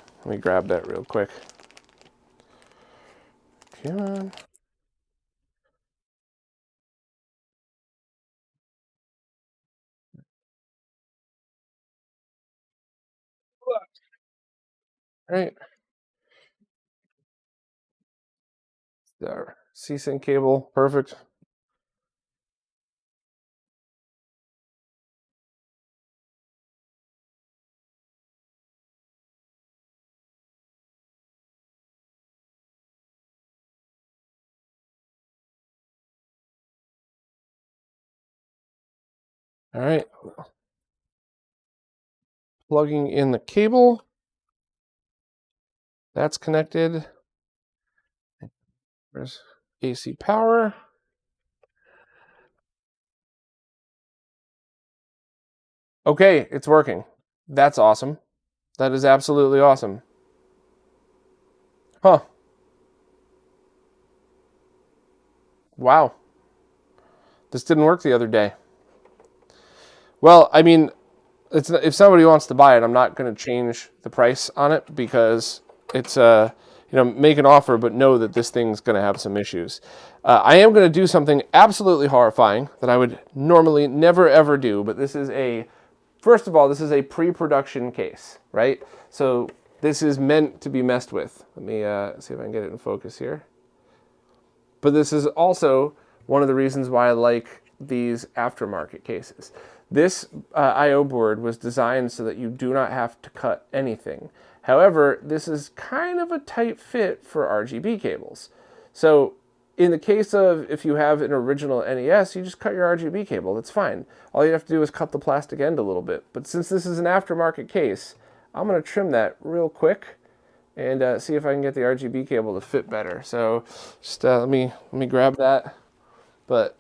grab that real quick. Come on. All right. There. C-Sync cable, perfect. All right. Plugging in the cable. That's connected. There's AC power. Okay, it's working. That's awesome. That is absolutely awesome. Huh. Wow. This didn't work the other day. Well, I mean, if somebody wants to buy it, I'm not going to change the price on it because it's make an offer, but know that this thing's going to have some issues. I am going to do something absolutely horrifying that I would normally never ever do, but first of all, this is a pre-production case, right? So this is meant to be messed with. Let me see if I can get it in focus here. But this is also one of the reasons why I like these aftermarket cases. This I/O board was designed so that you do not have to cut anything. However, this is kind of a tight fit for RGB cables. So in the case of if you have an original NES, you just cut your RGB cable. That's fine. All you have to do is cut the plastic end a little bit. But since this is an aftermarket case, I'm going to trim that real quick and see if I can get the RGB cable to fit better. So just let me grab that. But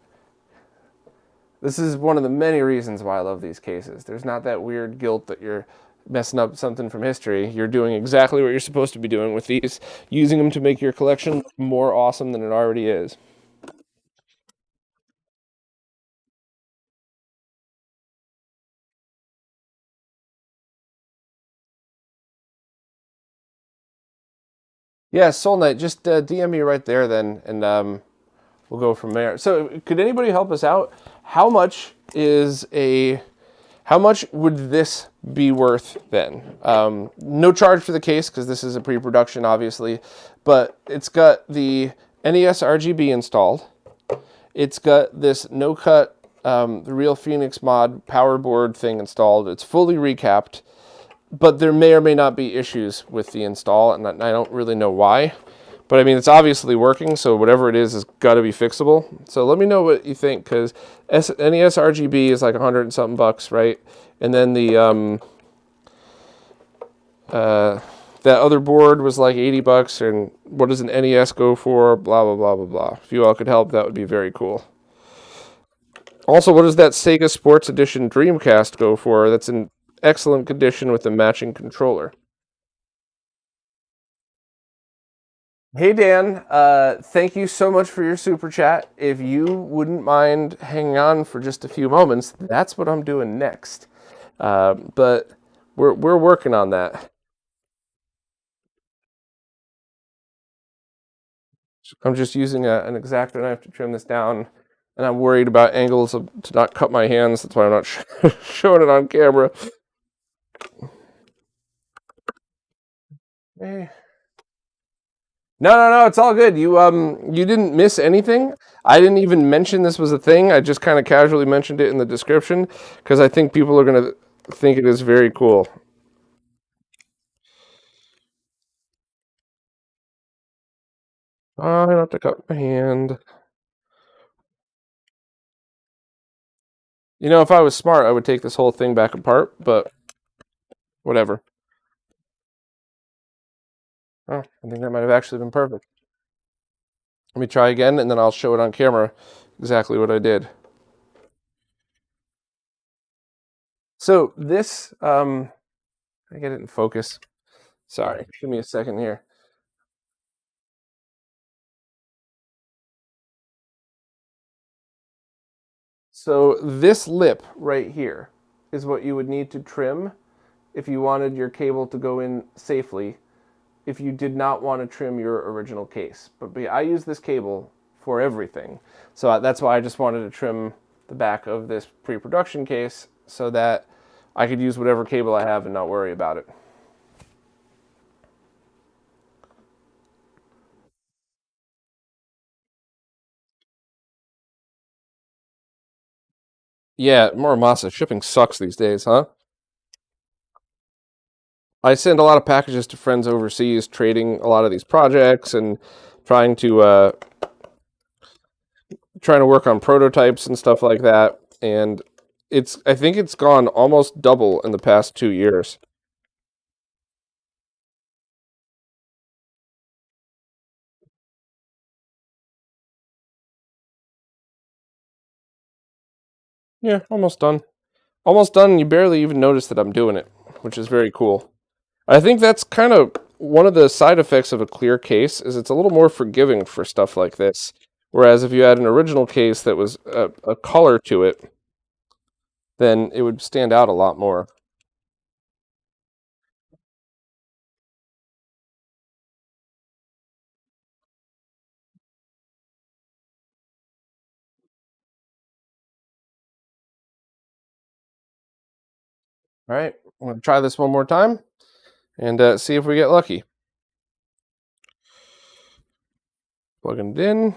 This is one of the many reasons why I love these cases. There's not that weird guilt that you're messing up something from history. You're doing exactly what you're supposed to be doing with these, using them to make your collection more awesome than it already is. Yeah, Soul Knight, just DM me right there then, and we'll go from there. So, could anybody help us out? How much is a How much would this be worth then? No charge for the case because this is a pre-production, obviously, but it's got the NES RGB installed. It's got this no-cut, the Real Phoenix mod power board thing installed. It's fully recapped, but there may or may not be issues with the install, and I don't really know why. But I mean, it's obviously working, so whatever it is got to be fixable. So let me know what you think, because NES RGB is like 100 and something bucks, right? And then the that other board was like 80 bucks, and what does an NES go for? Blah blah blah blah blah. If you all could help, that would be very cool. Also, what does that Sega Sports Edition Dreamcast go for? That's in excellent condition with the matching controller. Hey Dan, thank you so much for your super chat. If you wouldn't mind hanging on for just a few moments, that's what I'm doing next. But we're working on that. I'm just using an X-Acto knife to trim this down, and I'm worried about angles to not cut my hands. That's why I'm not showing it on camera. Hey. No, it's all good. You didn't miss anything. I didn't even mention this was a thing. I just kind of casually mentioned it in the description because I think people are gonna think it is very cool. Oh, I don't have to cut my hand. You know, if I was smart, I would take this whole thing back apart, but whatever. Oh, I think that might have actually been perfect. Let me try again, and then I'll show it on camera exactly what I did. So this, I get it in focus. Sorry, give me a second here. So this lip right here is what you would need to trim if you wanted your cable to go in safely, if you did not want to trim your original case. But I use this cable for everything. So that's why I just wanted to trim the back of this pre-production case so that I could use whatever cable I have and not worry about it. Yeah, Muramasa, shipping sucks these days, huh? I send a lot of packages to friends overseas, trading a lot of these projects and trying to work on prototypes and stuff like that. And I think it's gone almost double in the past 2 years. Yeah, almost done. Almost done. You barely even notice that I'm doing it, which is very cool. I think that's kind of one of the side effects of a clear case is it's a little more forgiving for stuff like this. Whereas if you had an original case that was a color to it, then it would stand out a lot more. All right, I'm going to try this one more time and see if we get lucky. Plugging it in.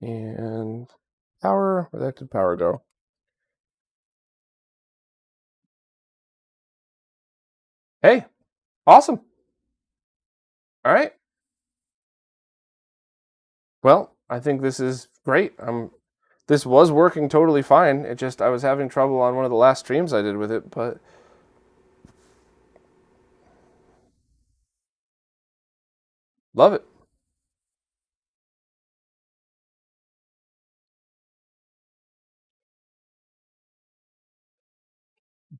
And power, where the heck did power go? Hey, awesome. All right. Well, I think this is great. This was working totally fine. It just, I was having trouble on one of the last streams I did with it, but love it.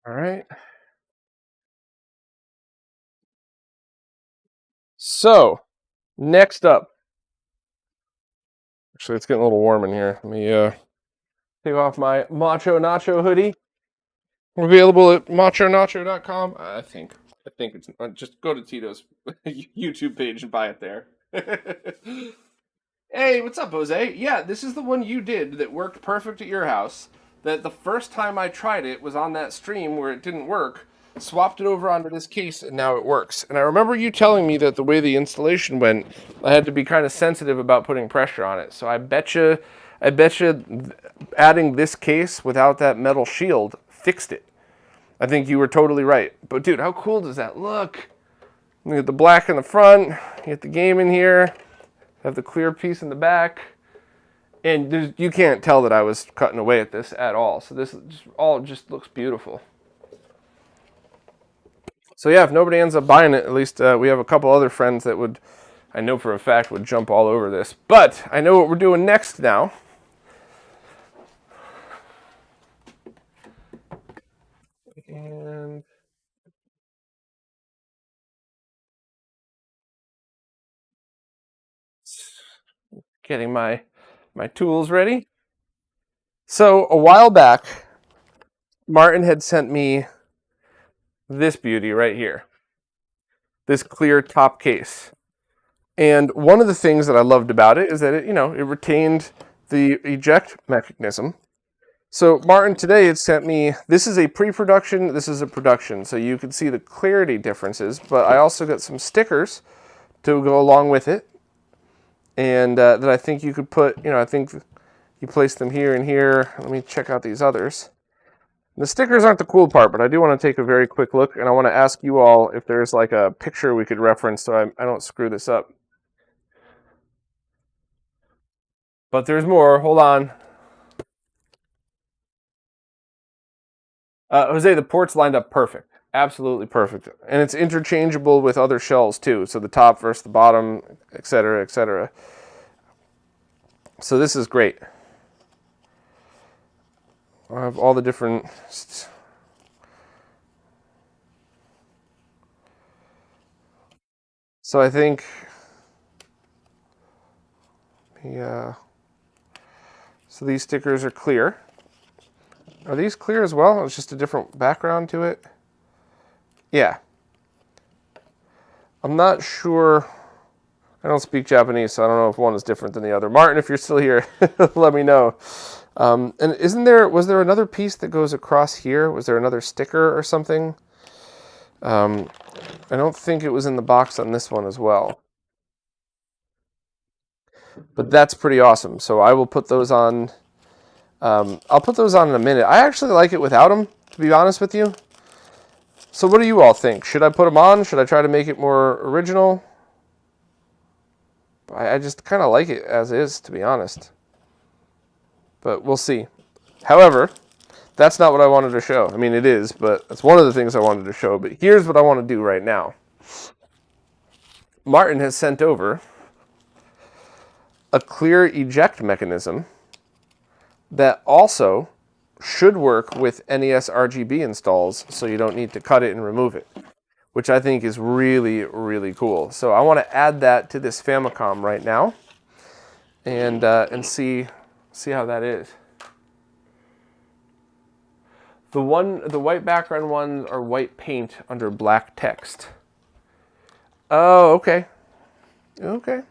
All right. So, next up. Actually, it's getting a little warm in here. Let me take off my Macho Nacho hoodie. Available at machonacho.com. I think it's just go to Tito's YouTube page and buy it there. Hey, what's up, Jose? Yeah, this is the one you did that worked perfect at your house. That the first time I tried it was on that stream where it didn't work. Swapped it over onto this case and now it works. And I remember you telling me that the way the installation went, I had to be kind of sensitive about putting pressure on it. So I bet you adding this case without that metal shield fixed it. I think you were totally right. But dude, how cool does that look? You get the black in the front, you get the game in here, have the clear piece in the back, and you can't tell that I was cutting away at this at all. So this all just looks beautiful. So yeah, if nobody ends up buying it, at least we have a couple other friends that would, I know for a fact, would jump all over this. But I know what we're doing next now. And getting my tools ready. So a while back, Martin had sent me this beauty right here. This clear top case. And one of the things that I loved about it is that it retained the eject mechanism. So Martin today had sent me, this is a pre-production, this is a production. So you can see the clarity differences, but I also got some stickers to go along with it. And that I think you could put, I think you place them here and here. Let me check out these others. The stickers aren't the cool part, but I do want to take a very quick look, and I want to ask you all if there's like a picture we could reference so I don't screw this up. But there's more. Hold on. Jose, the port's lined up perfect. Absolutely perfect. And it's interchangeable with other shells too. So the top versus the bottom, etc., etc. So this is great. I have all the different... So I think... Yeah. So these stickers are clear. Are these clear as well? It's just a different background to it. Yeah. I'm not sure. I don't speak Japanese, so I don't know if one is different than the other. Martin, if you're still here, let me know. And was there another piece that goes across here? Was there another sticker or something? I don't think it was in the box on this one as well. But that's pretty awesome. So I will put those on. I'll put those on in a minute. I actually like it without them, to be honest with you. So what do you all think? Should I put them on? Should I try to make it more original? I just kind of like it as is, to be honest. But we'll see. However, that's not what I wanted to show. I mean, it is, but that's one of the things I wanted to show. But here's what I want to do right now. Martin has sent over a clear eject mechanism that also should work with NES RGB installs, so you don't need to cut it and remove it, which I think is really, really cool. So I want to add that to this Famicom right now, and see how that is. The white background ones are white paint under black text. Oh, okay. Okay.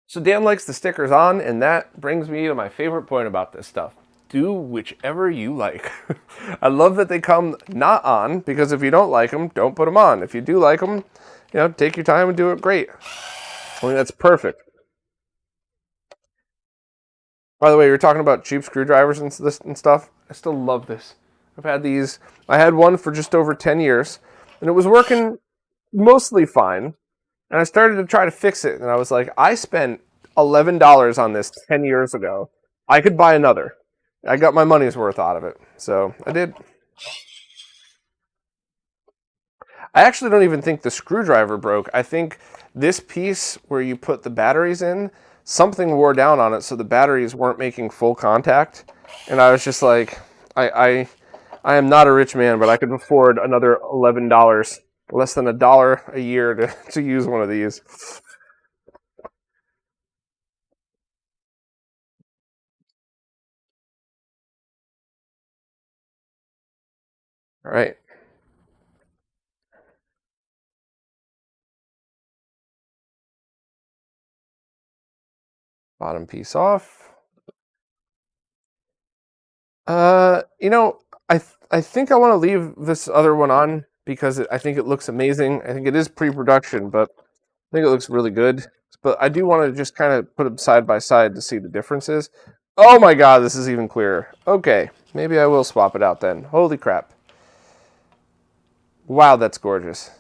So Dan likes the stickers on, and that brings me to my favorite point about this stuff. Do whichever you like. I love that they come not on, because if you don't like them, don't put them on. If you do like them, take your time and do it great. I mean, that's perfect. By the way, you're talking about cheap screwdrivers and stuff. I still love this. I've had these. I had one for just over 10 years, and it was working mostly fine. And I started to try to fix it, and I was like, I spent $11 on this 10 years ago. I could buy another. I got my money's worth out of it. So I did. I actually don't even think the screwdriver broke. I think this piece where you put the batteries in, something wore down on it, so the batteries weren't making full contact. And I was just like, I am not a rich man, but I could afford another $11, less than $1 a year to use one of these. All right, bottom piece off. You know, I think I want to leave this other one on because I think it looks amazing. I think it is pre-production, but I think it looks really good. But I do want to just kind of put them side by side to see the differences. Oh my god, this is even clearer. Okay, maybe I will swap it out then. Holy crap. Wow, that's gorgeous.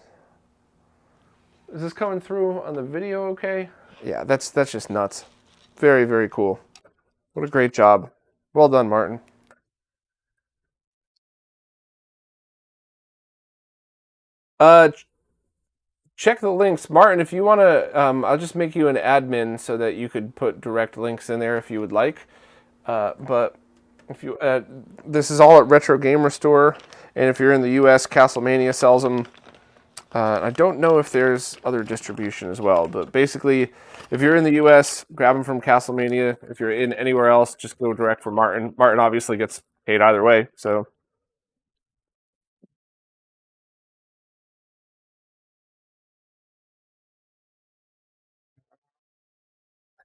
Is this coming through on the video okay? Yeah, that's just nuts. Very, very cool. What a great job. Well done, Martin. Uh, check the links. Martin, if you want to, I'll just make you an admin so that you could put direct links in there if you would like. But if you, this is all at Retro Gamer Store, and if you're in the U.S., Castlemania sells them. I don't know if there's other distribution as well, but basically, if you're in the U.S., grab them from Castlemania. If you're in anywhere else, just go direct for Martin. Martin obviously gets paid either way, so.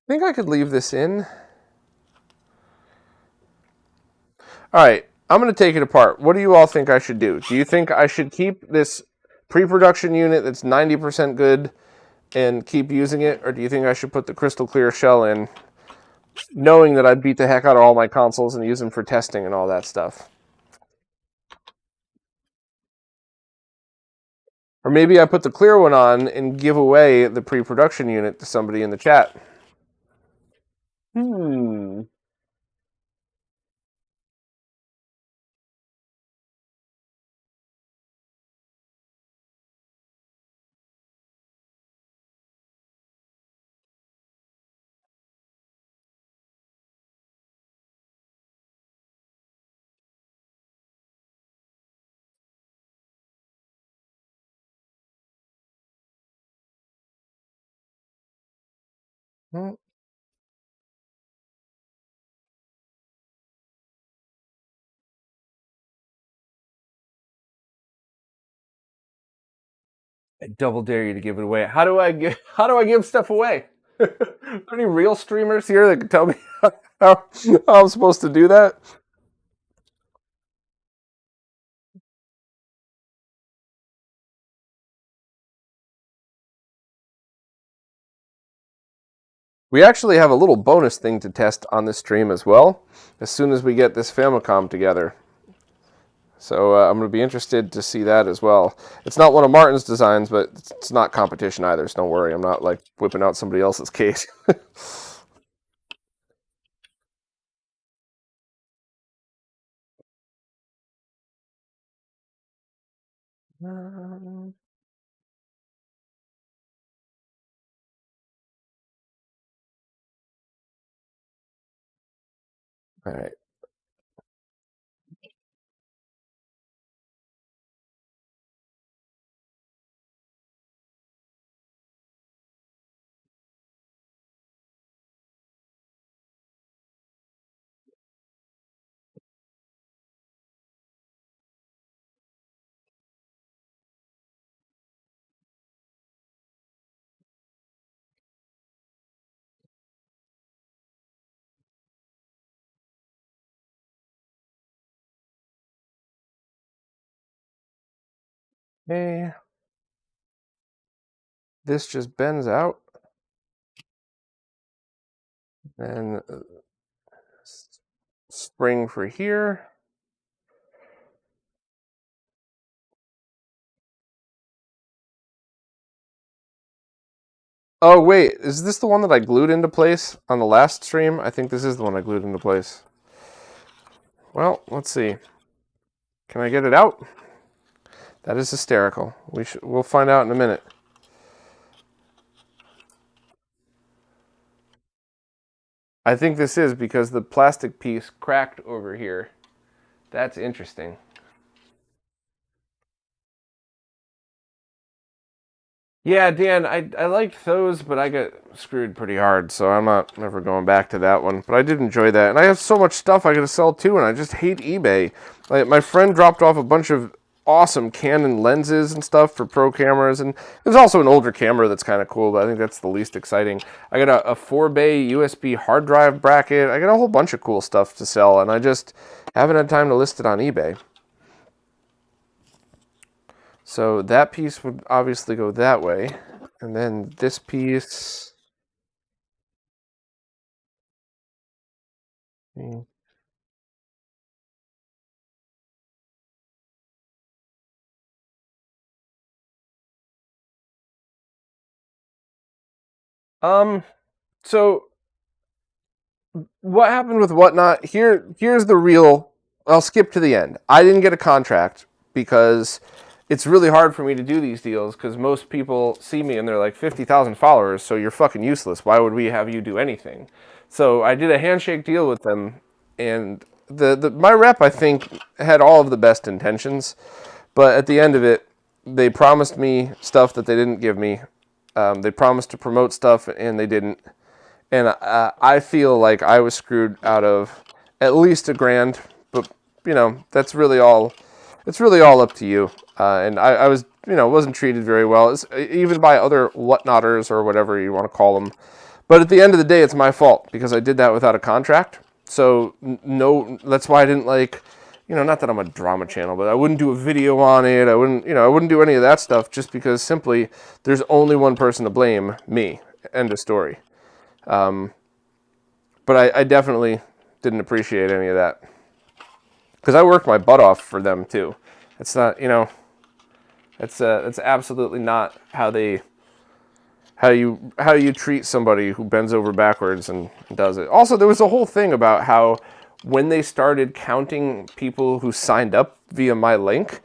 I think I could leave this in. All right, I'm going to take it apart. What do you all think I should do? Do you think I should keep this pre-production unit that's 90% good and keep using it, or do you think I should put the crystal clear shell in, knowing that I'd beat the heck out of all my consoles and use them for testing and all that stuff? Or maybe I put the clear one on and give away the pre-production unit to somebody in the chat. Hmm. All I double dare you to give it away. How do I give stuff away? Are there any real streamers here that can tell me how I'm supposed to do that? We actually have a little bonus thing to test on this stream as well, as soon as we get this Famicom together. So I'm going to be interested to see that as well. It's not one of Martin's designs, but it's not competition either, so don't worry. I'm not like whipping out somebody else's case. All right. Okay. This just bends out. And spring for here. Oh, wait. Is this the one that I glued into place on the last stream? I think this is the one I glued into place. Well, let's see. Can I get it out? That is hysterical. We'll find out in a minute. I think this is because the plastic piece cracked over here. That's interesting. Yeah, Dan, I liked those, but I got screwed pretty hard, so I'm not never going back to that one. But I did enjoy that. And I have so much stuff I gotta sell too, and I just hate eBay. Like, my friend dropped off a bunch of awesome Canon lenses and stuff for pro cameras, and there's also an older camera that's kind of cool, but I think that's the least exciting. I got a 4-bay USB hard drive bracket. I got a whole bunch of cool stuff to sell, and I just haven't had time to list it on eBay. So that piece would obviously go that way. And then this piece... So what happened with Whatnot? Here's the real... I'll skip to the end. I didn't get a contract because it's really hard for me to do these deals because most people see me and they're like 50,000 followers, so you're fucking useless. Why would we have you do anything? So I did a handshake deal with them, and my rep, I think, had all of the best intentions, but at the end of it, they promised me stuff that they didn't give me. They promised to promote stuff, and they didn't. And I feel like I was screwed out of at least $1,000, but you know, that's really all. It's really all up to you. And I was, wasn't treated very well, even by other whatnotters or whatever you want to call them. But at the end of the day, it's my fault because I did that without a contract. So no, that's why I didn't not that I'm a drama channel, but I wouldn't do a video on it. I wouldn't do any of that stuff just because simply there's only one person to blame, me. End of story. But I definitely didn't appreciate any of that because I worked my butt off for them too. It's not, it's absolutely not how you treat somebody who bends over backwards and does it. Also, there was a whole thing about how when they started counting people who signed up via my link,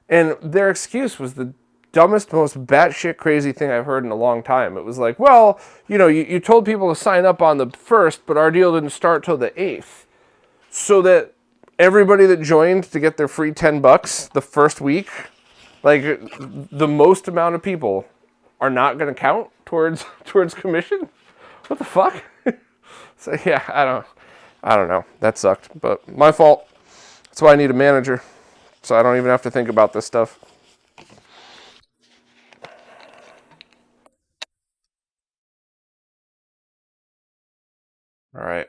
and their excuse was the dumbest, most batshit crazy thing I've heard in a long time. It was like, well, you told people to sign up on the 1st, but our deal didn't start till the 8th. So that everybody that joined to get their free $10 the first week, like the most amount of people are not going to count towards commission? What the fuck? So yeah, I don't know. That sucked, but my fault. That's why I need a manager, so I don't even have to think about this stuff. All right.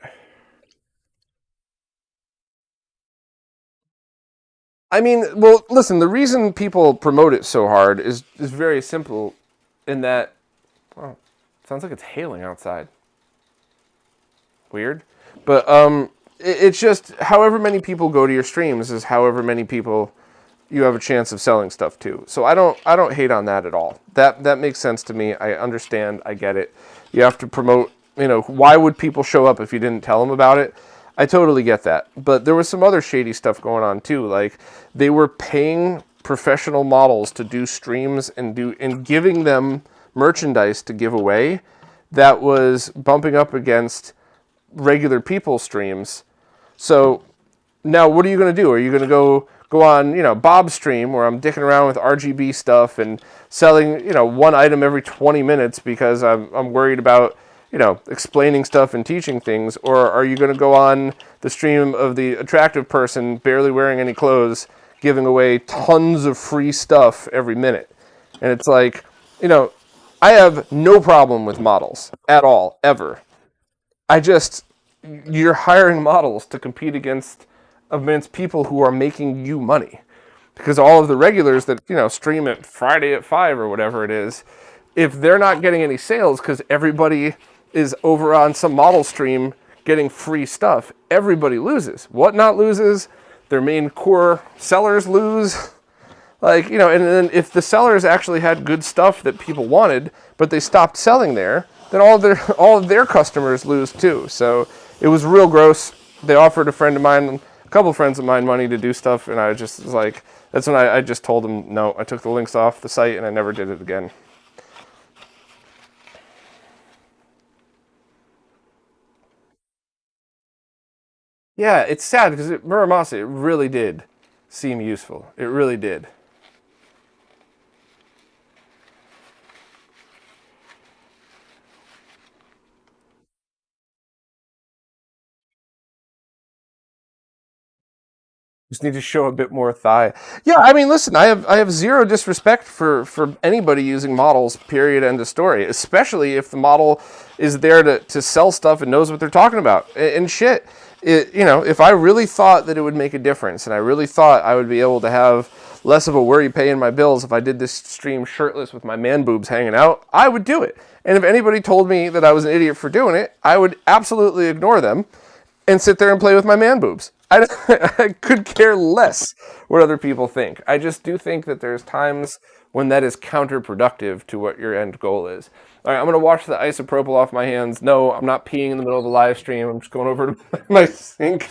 I mean, well, listen, the reason people promote it so hard is very simple in that, well, it sounds like it's hailing outside. Weird. But it's just however many people go to your streams is however many people you have a chance of selling stuff to. So I don't hate on that at all. That makes sense to me. I understand. I get it. You have to promote, why would people show up if you didn't tell them about it? I totally get that. But there was some other shady stuff going on too. Like they were paying professional models to do streams and giving them merchandise to give away that was bumping up against regular people streams. So now what are you going to do? Are you going to go on, Bob's stream where I'm dicking around with RGB stuff and selling, one item every 20 minutes because I'm worried about, explaining stuff and teaching things? Or are you going to go on the stream of the attractive person barely wearing any clothes, giving away tons of free stuff every minute? And it's like, I have no problem with models at all, ever. You're hiring models to compete against people who are making you money. Because all of the regulars that, stream at Friday at 5 or whatever it is, if they're not getting any sales because everybody is over on some model stream getting free stuff, everybody loses. Whatnot loses, their main core sellers lose. And then if the sellers actually had good stuff that people wanted, but they stopped selling there, then all of their customers lose too. So it was real gross. They offered a friend of mine a couple friends of mine money to do stuff, and I just was like, that's when I just told them no. I took the links off the site, and I never did it again. Yeah, it's sad because Muramasa, it really did seem useful. It really did. Just need to show a bit more thigh. Yeah, I mean, listen, I have zero disrespect for anybody using models. Period. End of story. Especially if the model is there to sell stuff and knows what they're talking about and shit. If I really thought that it would make a difference, and I really thought I would be able to have less of a worry paying my bills if I did this stream shirtless with my man boobs hanging out, I would do it. And if anybody told me that I was an idiot for doing it, I would absolutely ignore them and sit there and play with my man boobs. I could care less what other people think. I just do think that there's times when that is counterproductive to what your end goal is. All right, I'm going to wash the isopropyl off my hands. No, I'm not peeing in the middle of the live stream. I'm just going over to my sink.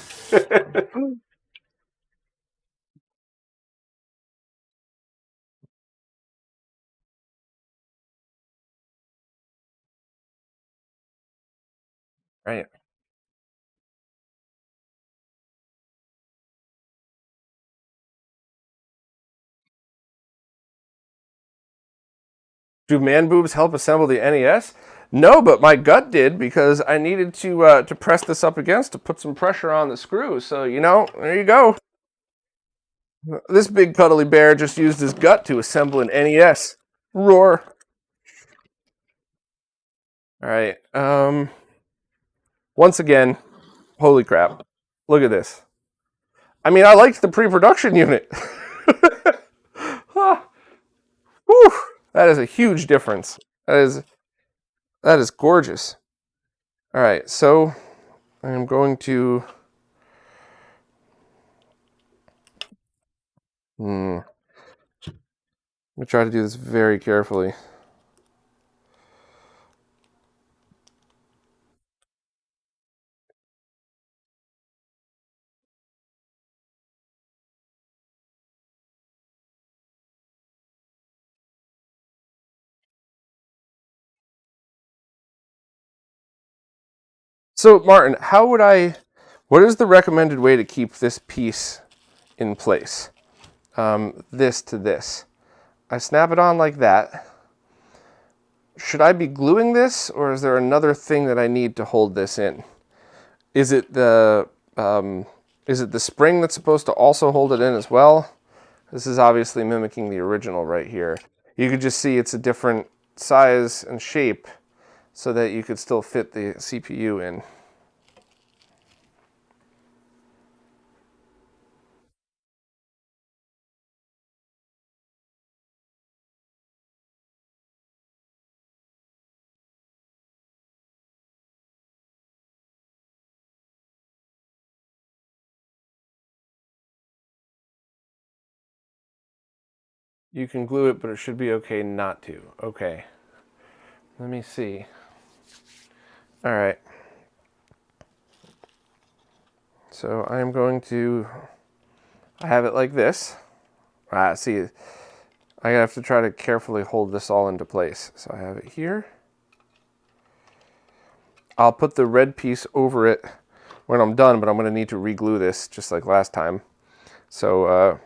Right. Do man boobs help assemble the NES? No, but my gut did because I needed to press this up against to put some pressure on the screw. So there you go. This big cuddly bear just used his gut to assemble an NES. Roar. All right. Once again, holy crap. Look at this. I mean, I liked the pre-production unit. Ah, whew, that is a huge difference. That is gorgeous. All right, so I'm going to I'm gonna try to do this very carefully. So, Martin, what is the recommended way to keep this piece in place? This to this. I snap it on like that. Should I be gluing this, or is there another thing that I need to hold this in? Is it the spring that's supposed to also hold it in as well? This is obviously mimicking the original right here. You could just see it's a different size and shape so that you could still fit the CPU in. You can glue it, but it should be okay not to. Okay. Let me see. All right. So I'm going to, I have it like this. See, I have to try to carefully hold this all into place. So I have it here. I'll put the red piece over it when I'm done, but I'm going to need to re-glue this just like last time. So,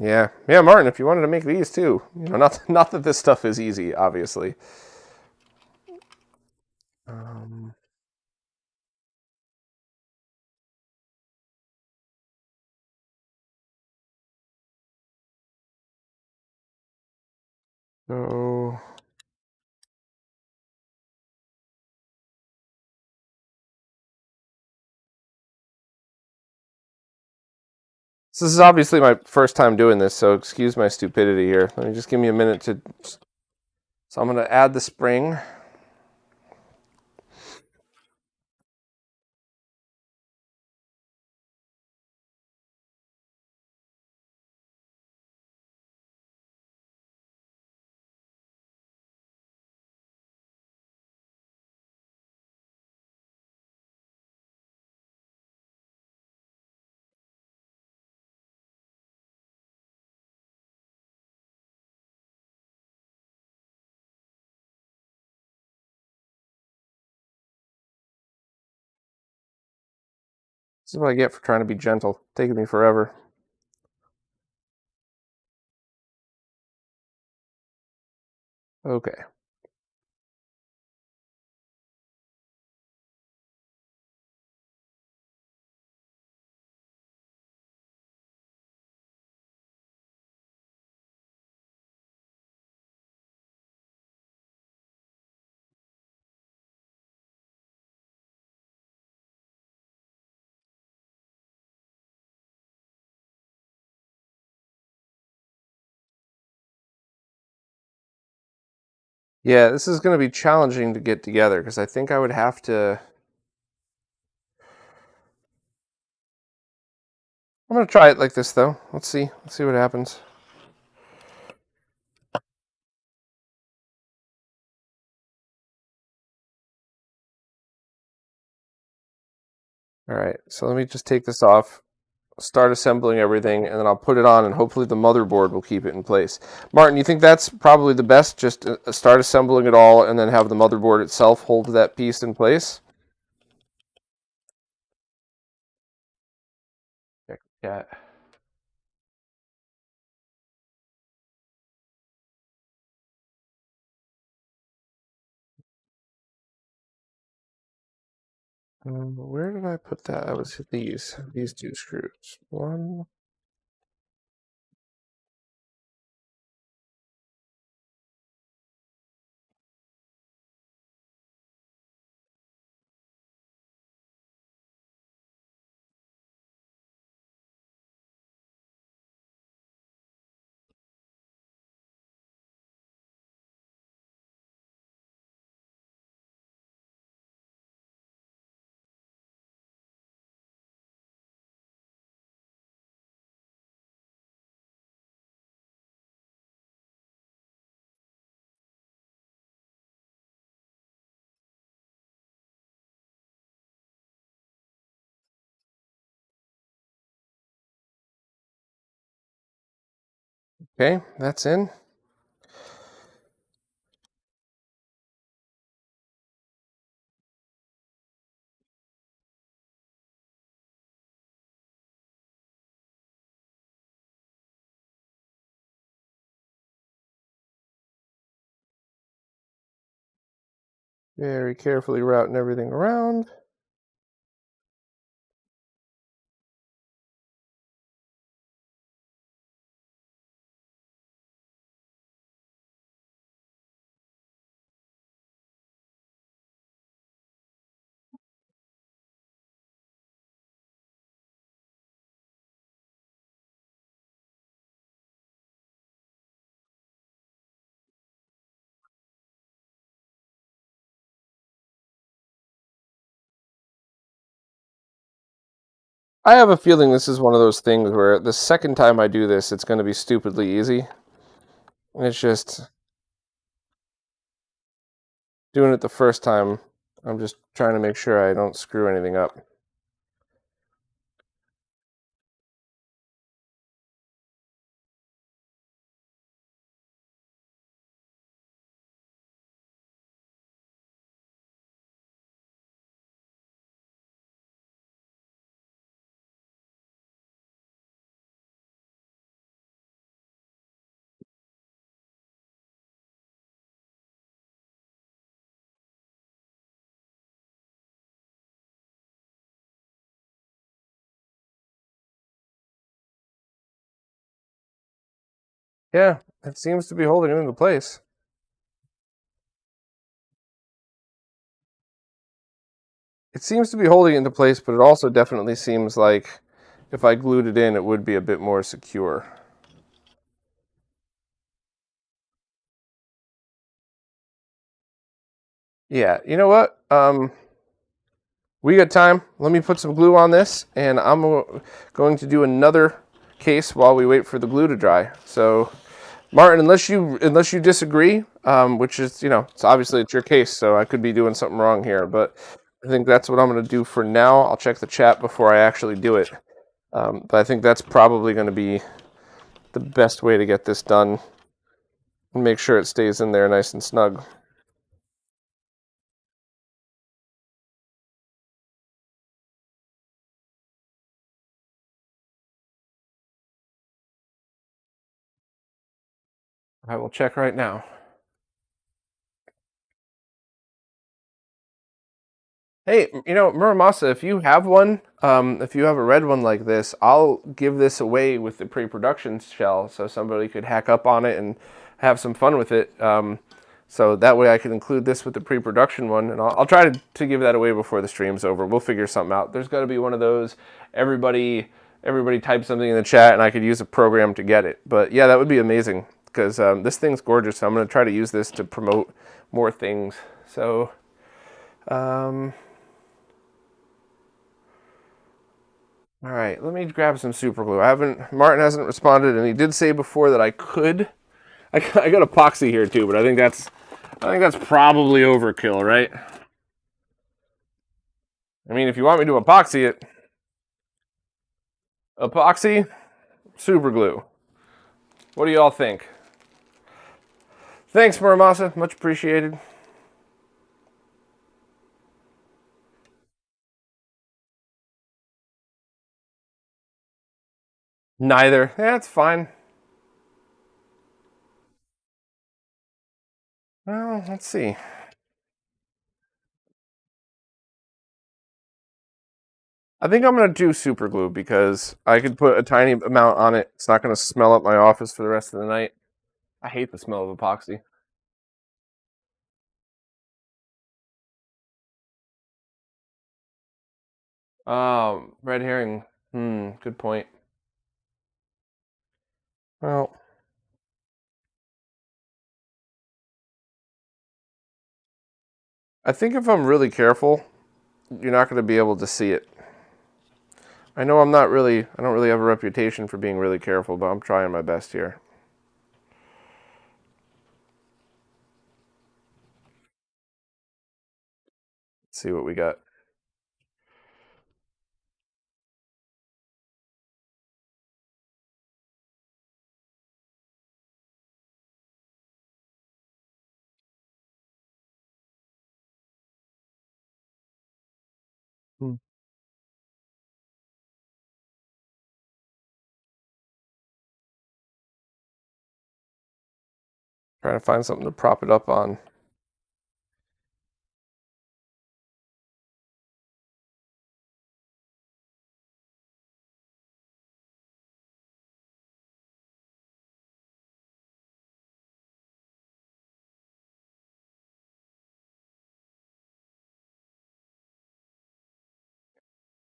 yeah, Martin, if you wanted to make these too, not that this stuff is easy, obviously. So, this is obviously my first time doing this, so excuse my stupidity here. Let me just give me a minute to. So I'm going to add the spring. This is what I get for trying to be gentle. Taking me forever. Okay. Yeah, this is going to be challenging to get together because I think I would have to... I'm going to try it like this, though. Let's see. Let's see what happens. All right, so let me just take this off, start assembling everything, and then I'll put it on, and hopefully the motherboard will keep it in place. Martin, you think that's probably the best? Just start assembling it all, and then have the motherboard itself hold that piece in place? Yeah. Where did I put that? I was these two screws. One. Okay, that's in. Very carefully routing everything around. I have a feeling this is one of those things where the second time I do this, it's going to be stupidly easy. It's just doing it the first time. I'm just trying to make sure I don't screw anything up. Yeah, it seems to be holding it into place. It seems to be holding it into place, but it also definitely seems like if I glued it in, it would be a bit more secure. Yeah, you know what? We got time. Let me put some glue on this, and I'm going to do another case while we wait for the glue to dry. So, Martin, unless you disagree, which is, it's obviously it's your case, so I could be doing something wrong here, but I think that's what I'm going to do for now. I'll check the chat before I actually do it, but I think that's probably going to be the best way to get this done and make sure it stays in there nice and snug. I will check right now. Hey, Muramasa, if you have one, if you have a red one like this, I'll give this away with the pre-production shell so somebody could hack up on it and have some fun with it. So that way I can include this with the pre-production one, and I'll try to give that away before the stream's over. We'll figure something out. There's got to be one of those, everybody type something in the chat, and I could use a program to get it. But yeah, that would be amazing, because this thing's gorgeous. So I'm going to try to use this to promote more things. So... all right, let me grab some super glue. Martin hasn't responded, and he did say before that I could. I got epoxy here too, but I think that's probably overkill, right? I mean, if you want me to epoxy it, epoxy, super glue. What do y'all think? Thanks, Muramasa, much appreciated. Neither. Yeah, that's fine. Well, let's see. I think I'm going to do super glue because I could put a tiny amount on it. It's not going to smell up my office for the rest of the night. I hate the smell of epoxy. Red herring. Good point. Well, I think if I'm really careful, you're not going to be able to see it. I know I don't really have a reputation for being really careful, but I'm trying my best here. Let's see what we got. Trying to find something to prop it up on.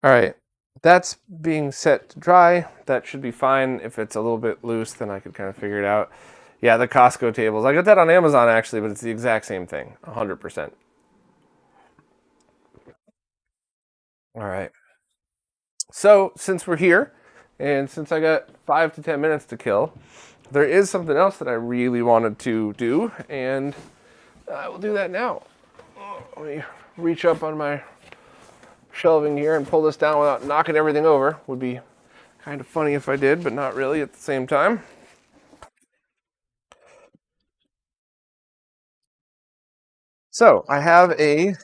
All right, that's being set to dry. That should be fine. If it's a little bit loose, then I could kind of figure it out. Yeah, the Costco tables. I got that on Amazon actually, but it's the exact same thing, 100%. All right. So since we're here, and since I got 5 to 10 minutes to kill, there is something else that I really wanted to do, and I will do that now. Let me reach up on my shelving here and pull this down without knocking everything over. Would be kind of funny if I did, but not really at the same time. So I have I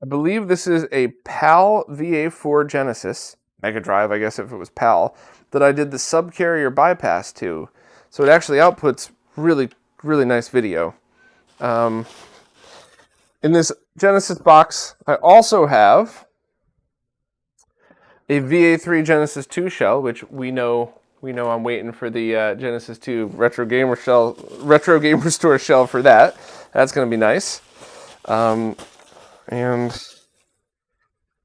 believe this is a PAL VA4 Genesis, Mega Drive, I guess if it was PAL, that I did the subcarrier bypass to. So it actually outputs really, really nice video. In this Genesis box, I also have a VA3 Genesis 2 shell, which we know I'm waiting for the Genesis 2 Retro Gamer Store shell for that. That's going to be nice. And let's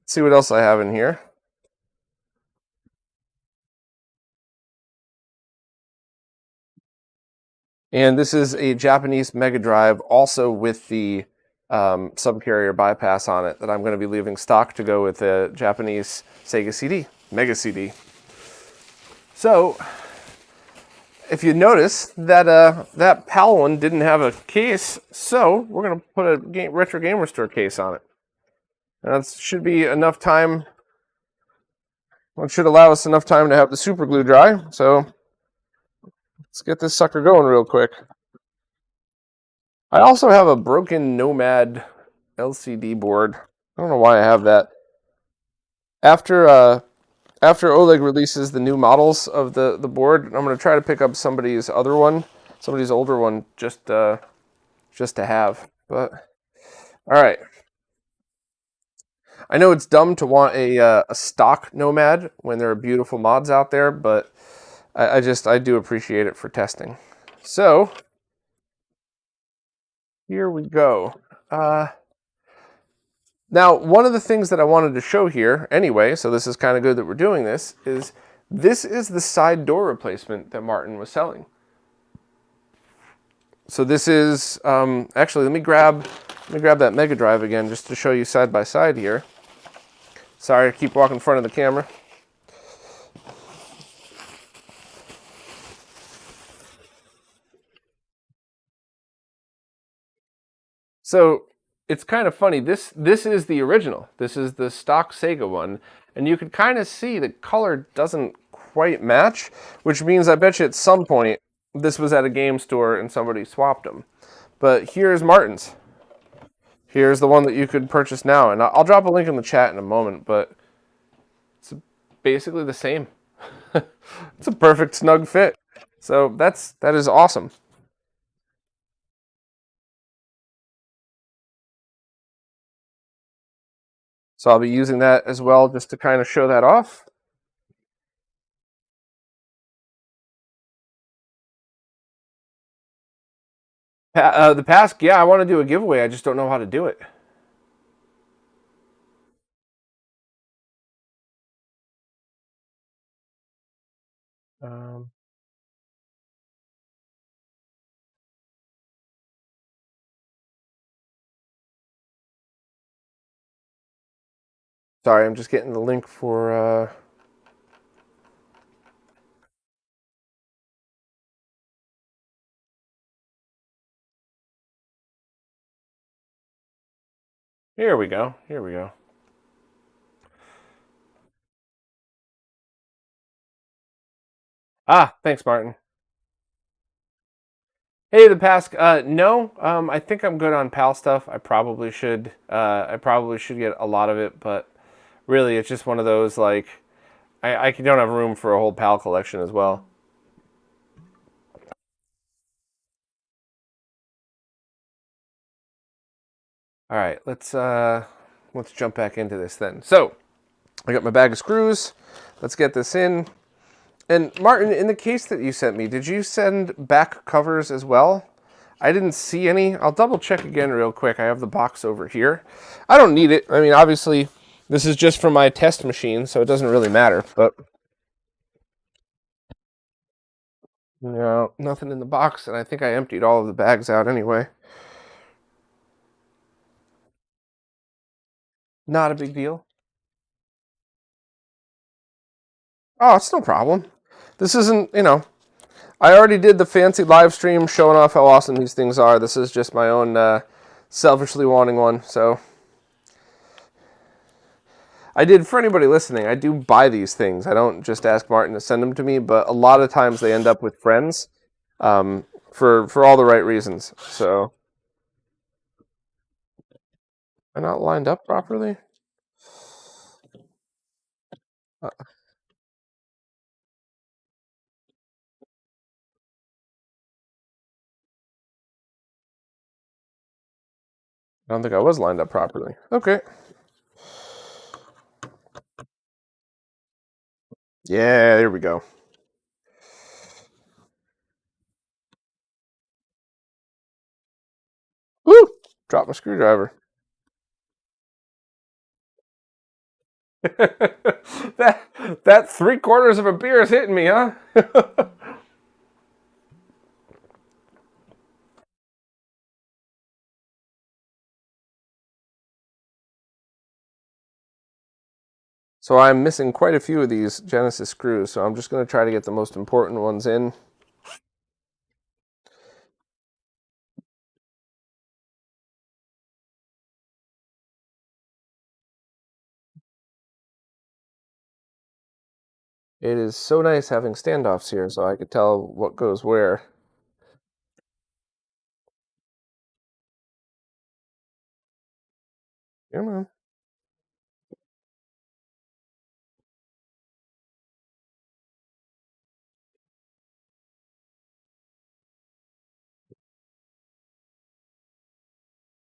see what else I have in here. And this is a Japanese Mega Drive, also with the subcarrier bypass on it, that I'm going to be leaving stock to go with the Japanese Sega CD, Mega CD. So, if you notice that that PAL one didn't have a case, so we're going to put a Retro Gamer Store case on it. And that should be enough time. Well, it should allow us enough time to have the super glue dry. So let's get this sucker going real quick. I also have a broken Nomad LCD board. I don't know why I have that. After after Oleg releases the new models of the board, I'm going to try to pick up somebody's other one, somebody's older one, just to have. But all right, I know it's dumb to want a stock Nomad when there are beautiful mods out there, but I do appreciate it for testing. So here we go. Now, one of the things that I wanted to show here, anyway, so this is kind of good that we're doing this, is the side door replacement that Martin was selling. So this is actually let me grab that Mega Drive again just to show you side by side here. Sorry to keep walking in front of the camera. So it's kind of funny. This is the original. This is the stock Sega one, and you can kind of see the color doesn't quite match, which means I bet you at some point this was at a game store and somebody swapped them. But here's Martin's. Here's the one that you could purchase now, and I'll drop a link in the chat in a moment, but it's basically the same. It's a perfect snug fit. So that is awesome. So I'll be using that as well just to kind of show that off. The Pask, yeah, I want to do a giveaway. I just don't know how to do it. Um, Sorry, I'm just getting the link for... Here we go. Here we go. Ah, thanks, Martin. Hey, the Pask. No, I think I'm good on PAL stuff. I probably should. I probably should get a lot of it, but really, it's just one of those like I don't have room for a whole PAL collection as well. All right, let's jump back into this then. So I got my bag of screws. Let's get this in. And Martin, in the case that you sent me, did you send back covers as well? I didn't see any. I'll double check again real quick. I have the box over here. I don't need it. I mean, obviously, this is just for my test machine, so it doesn't really matter. But no, nothing in the box, and I think I emptied all of the bags out anyway. Not a big deal. Oh, it's no problem. This isn't, I already did the fancy live stream showing off how awesome these things are. This is just my own selfishly wanting one. So I did, for anybody listening, I do buy these things. I don't just ask Martin to send them to me, but a lot of times they end up with friends for all the right reasons. So am I not lined up properly? I don't think I was lined up properly. Okay. Yeah, there we go. Woo! Drop my screwdriver. that 3/4 of a beer is hitting me, huh? So I'm missing quite a few of these Genesis screws, so I'm just going to try to get the most important ones in. It is so nice having standoffs here, so I could tell what goes where. Come on.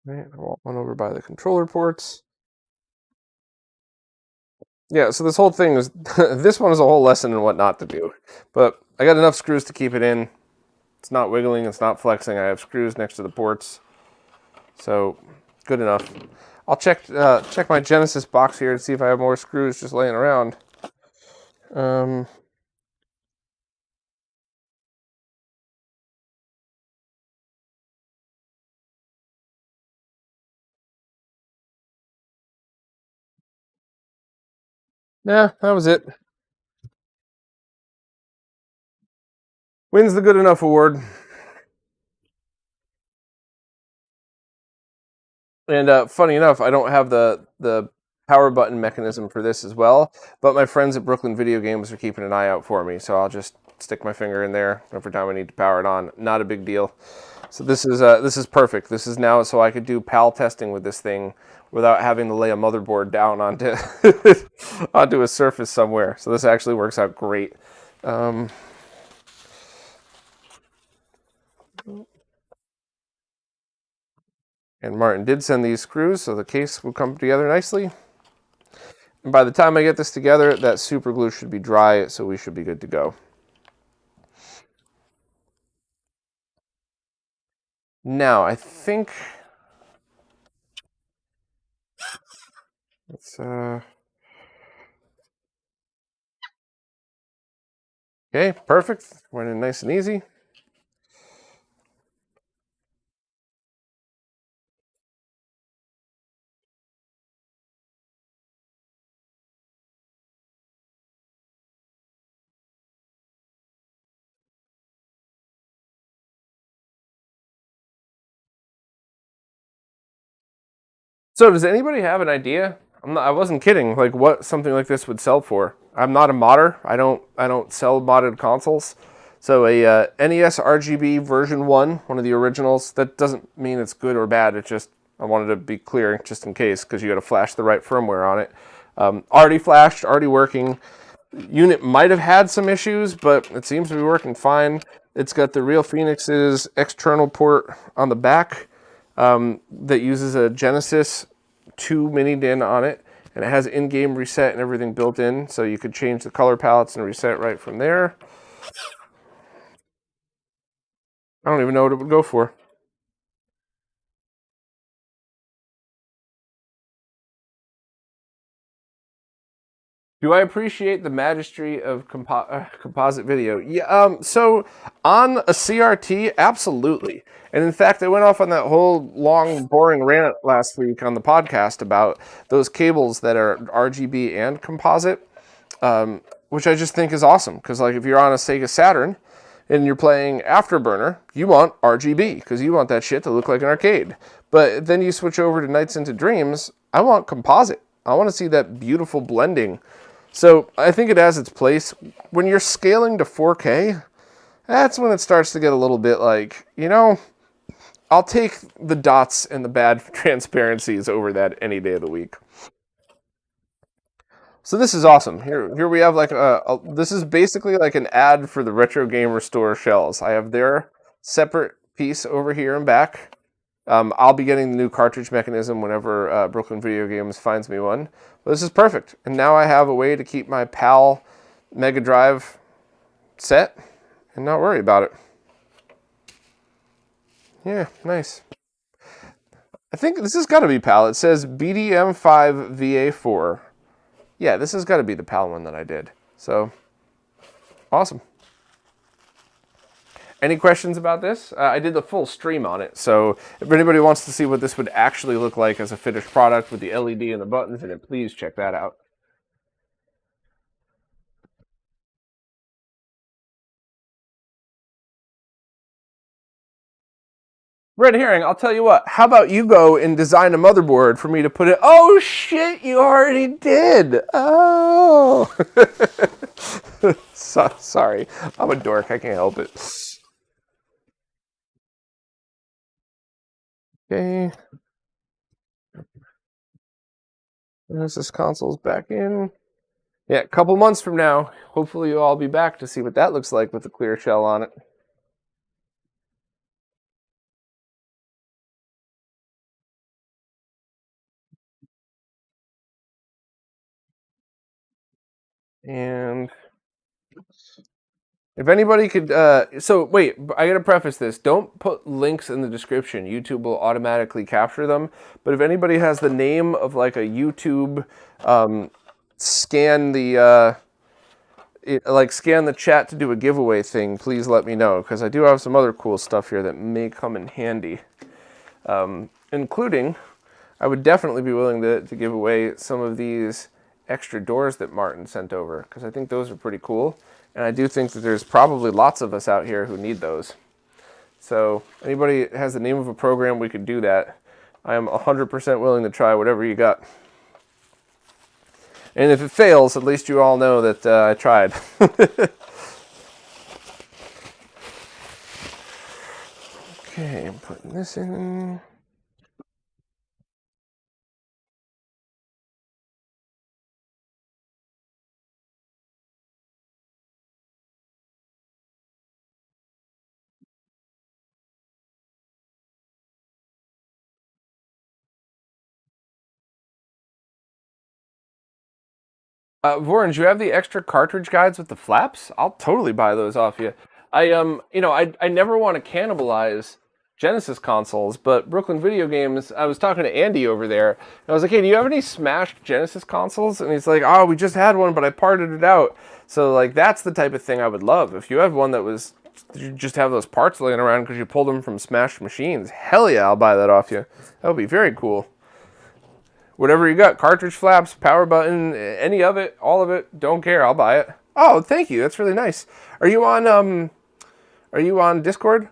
Right, I want one over by the controller ports. Yeah, so this whole thing is, this one is a whole lesson in what not to do. But I got enough screws to keep it in. It's not wiggling, it's not flexing. I have screws next to the ports. So, good enough. I'll check my Genesis box here to see if I have more screws just laying around. Yeah, that was it. Wins the good enough award. And funny enough, I don't have the power button mechanism for this as well, but my friends at Brooklyn Video Games are keeping an eye out for me, so I'll just stick my finger in there every time I need to power it on. Not a big deal. So this is perfect. This is now so I could do PAL testing with this thing without having to lay a motherboard down onto onto a surface somewhere. So this actually works out great. And Martin did send these screws, so the case will come together nicely. And by the time I get this together, that super glue should be dry, so we should be good to go. Now, I think it's okay, perfect. Went in nice and easy. So, does anybody have an idea? I wasn't kidding. Like, what something like this would sell for? I'm not a modder. I don't sell modded consoles. So, a NES RGB version one of the originals. That doesn't mean it's good or bad. It just I wanted to be clear, just in case, because you got to flash the right firmware on it. Already flashed, already working. Unit might have had some issues, but it seems to be working fine. It's got the Real Phoenix's external port on the back that uses a Genesis 2 mini DIN on it, and it has in-game reset and everything built in, so you could change the color palettes and reset right from there. I don't even know what it would go for. Do I appreciate the majesty of composite video? Yeah. So on a CRT, absolutely. And in fact, I went off on that whole long, boring rant last week on the podcast about those cables that are RGB and composite, which I just think is awesome. Because like if you're on a Sega Saturn and you're playing Afterburner, you want RGB because you want that shit to look like an arcade. But then you switch over to Nights into Dreams, I want composite. I want to see that beautiful blending. So I think it has its place. When you're scaling to 4K, that's when it starts to get a little bit like, I'll take the dots and the bad transparencies over that any day of the week. So this is awesome. Here we have like this is basically like an ad for the Retro Gamer Store shells. I have their separate piece over here and back. I'll be getting the new cartridge mechanism whenever Brooklyn Video Games finds me one. But this is perfect. And now I have a way to keep my PAL Mega Drive set and not worry about it. Yeah, nice. I think this has got to be PAL. It says BDM5 VA4. Yeah, this has got to be the PAL one that I did. So, awesome. Any questions about this? I did the full stream on it, so if anybody wants to see what this would actually look like as a finished product with the LED and the buttons in it, please check that out. Red herring, I'll tell you what, how about you go and design a motherboard for me to put it... Oh, shit, you already did! Oh! Sorry, I'm a dork, I can't help it. Okay. There's this console's back in. Yeah, a couple months from now, hopefully you'll all be back to see what that looks like with the clear shell on it. And if anybody could, so wait, I gotta preface this. Don't put links in the description. YouTube will automatically capture them. But if anybody has the name of like a YouTube, scan the, scan the chat to do a giveaway thing, please let me know. Because I do have some other cool stuff here that may come in handy. Including, I would definitely be willing to give away some of these extra doors that Martin sent over. Because I think those are pretty cool. And I do think that there's probably lots of us out here who need those. So anybody has the name of a program we could do that, I am 100% willing to try whatever you got. And if it fails, at least you all know that I tried. Okay, I'm putting this in. Vorn, do you have the extra cartridge guides with the flaps? I'll totally buy those off you. I never want to cannibalize Genesis consoles, but Brooklyn Video Games, I was talking to Andy over there, and I was like, hey, do you have any smashed Genesis consoles? And he's like, oh, we just had one, but I parted it out. So, like, that's the type of thing I would love. If you have one that was, you just have those parts laying around because you pulled them from smashed machines, hell yeah, I'll buy that off you. That would be very cool. Whatever you got, cartridge flaps, power button, any of it, all of it, don't care, I'll buy it. Oh, thank you, that's really nice. Are you on Discord?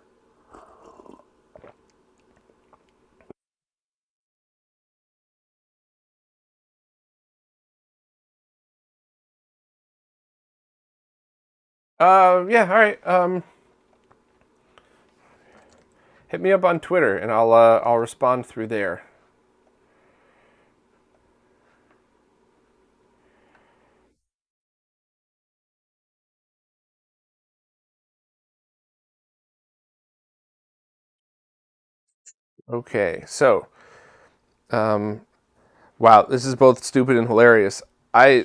Yeah, all right. Hit me up on Twitter and I'll respond through there. Okay, so, wow, this is both stupid and hilarious. The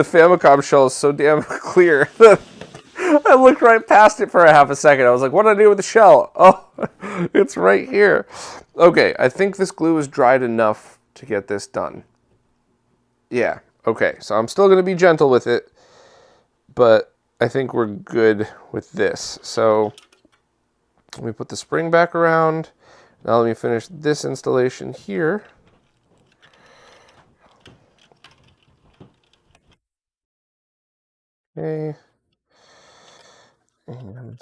Famicom shell is so damn clear that I looked right past it for a half a second. I was like, what did I do with the shell? Oh, it's right here. Okay, I think this glue is dried enough to get this done. Yeah, okay, so I'm still going to be gentle with it, but I think we're good with this. So let me put the spring back around. Now let me finish this installation here. Okay. And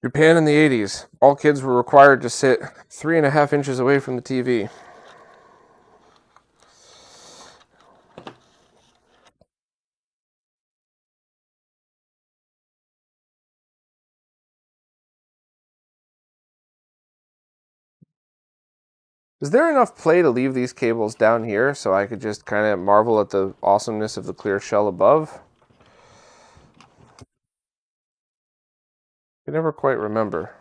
Japan in the 80s, all kids were required to sit 3.5 inches away from the TV. Is there enough play to leave these cables down here so I could just kind of marvel at the awesomeness of the clear shell above? I never quite remember.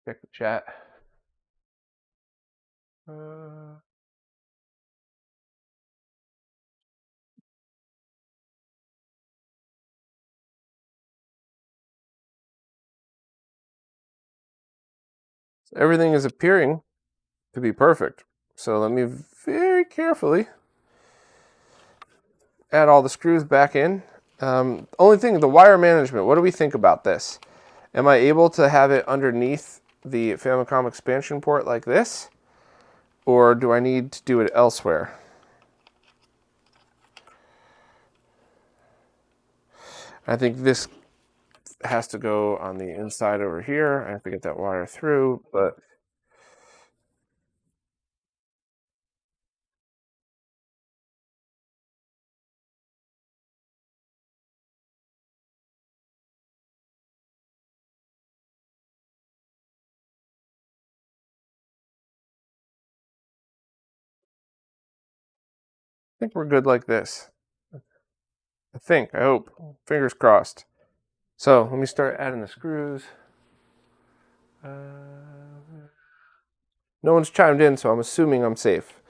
Check the chat. Uh, so everything is appearing to be perfect. So let me very carefully add all the screws back in. Only thing, the wire management, what do we think about this? Am I able to have it underneath the Famicom expansion port like this? Or do I need to do it elsewhere? I think this has to go on the inside over here. I have to get that wire through, but I think we're good like this. I hope. Fingers crossed. So let me start adding the screws. No one's chimed in, so I'm assuming I'm safe.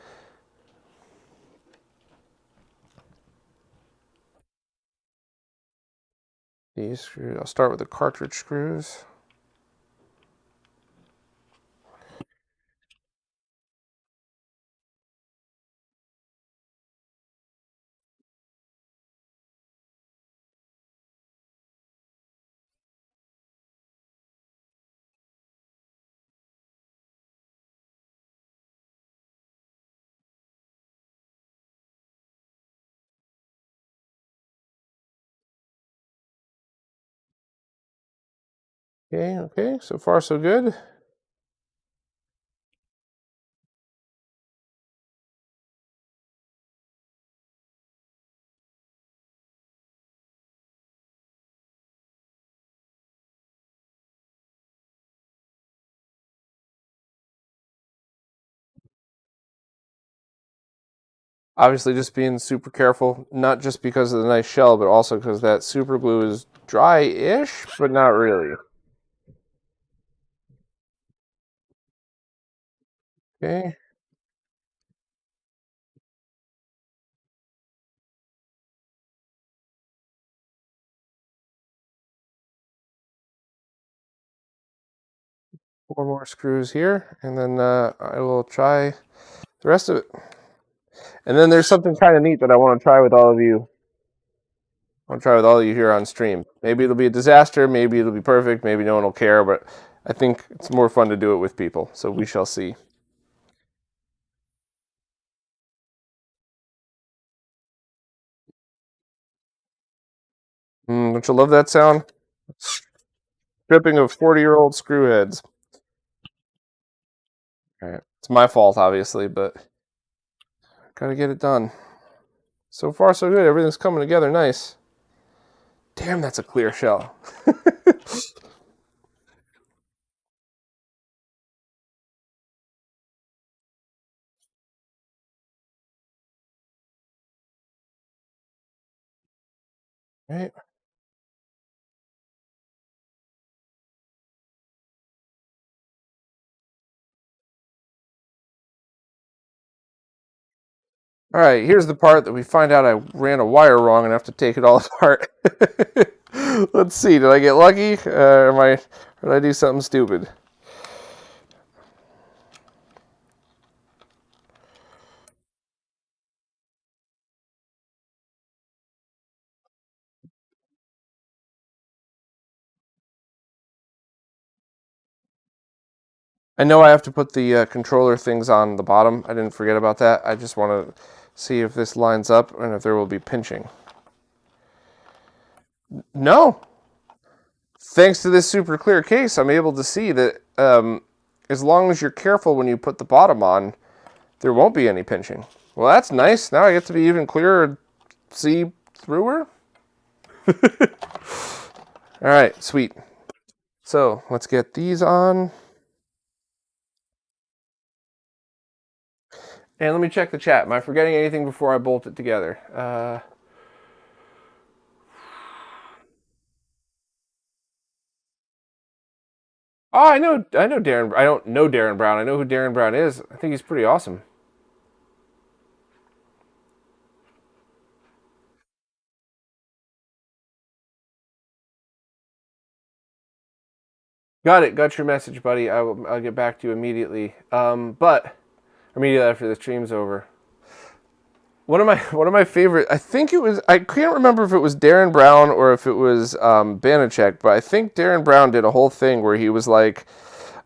These screws, I'll start with the cartridge screws. Okay, so far so good. Obviously just being super careful, not just because of the nice shell, but also because that super glue is dry-ish, but not really. Okay. Four more screws here, and then I will try the rest of it. And then there's something kind of neat that I want to try with all of you. I want to try with all of you here on stream. Maybe it'll be a disaster, maybe it'll be perfect, maybe no one will care, but I think it's more fun to do it with people, so we shall see. Don't you love that sound? Stripping of 40-year-old screw heads. All right. It's my fault, obviously, but gotta get it done. So far, so good. Everything's coming together nice. Damn, that's a clear shell. Right. All right, here's the part that we find out I ran a wire wrong and have to take it all apart. Let's see, did I get lucky? Or did I do something stupid? I know I have to put the controller things on the bottom. I didn't forget about that. I just want to see if this lines up and if there will be pinching. No. Thanks to this super clear case, I'm able to see that as long as you're careful when you put the bottom on, there won't be any pinching. Well, that's nice. Now I get to be even clearer and see through her. All right, sweet. So let's get these on. And let me check the chat. Am I forgetting anything before I bolt it together? Oh, I know Darren. I don't know Darren Brown. I know who Darren Brown is. I think he's pretty awesome. Got it. Got your message, buddy. I'll get back to you immediately. But immediately after the stream's over. One of my favorite. I think it was. I can't remember if it was Darren Brown or if it was Banachek, but I think Darren Brown did a whole thing where he was like,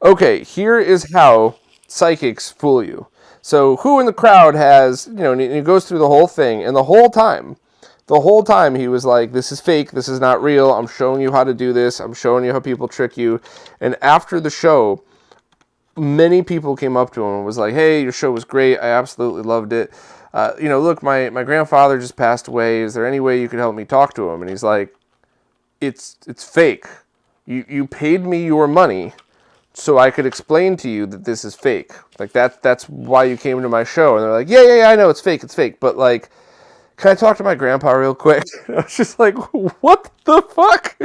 "Okay, here is how psychics fool you. So who in the crowd has, and he goes through the whole thing, and the whole time, The whole time he was like, this is fake, this is not real, I'm showing you how to do this, I'm showing you how people trick you. And after the show, many people came up to him and was like, hey, your show was great, I absolutely loved it. Look, my grandfather just passed away, is there any way you could help me talk to him? And he's like, it's fake. You paid me your money so I could explain to you that this is fake. Like that's why you came to my show. And they're like, yeah, I know it's fake. But like, can I talk to my grandpa real quick? I was just like, what the fuck?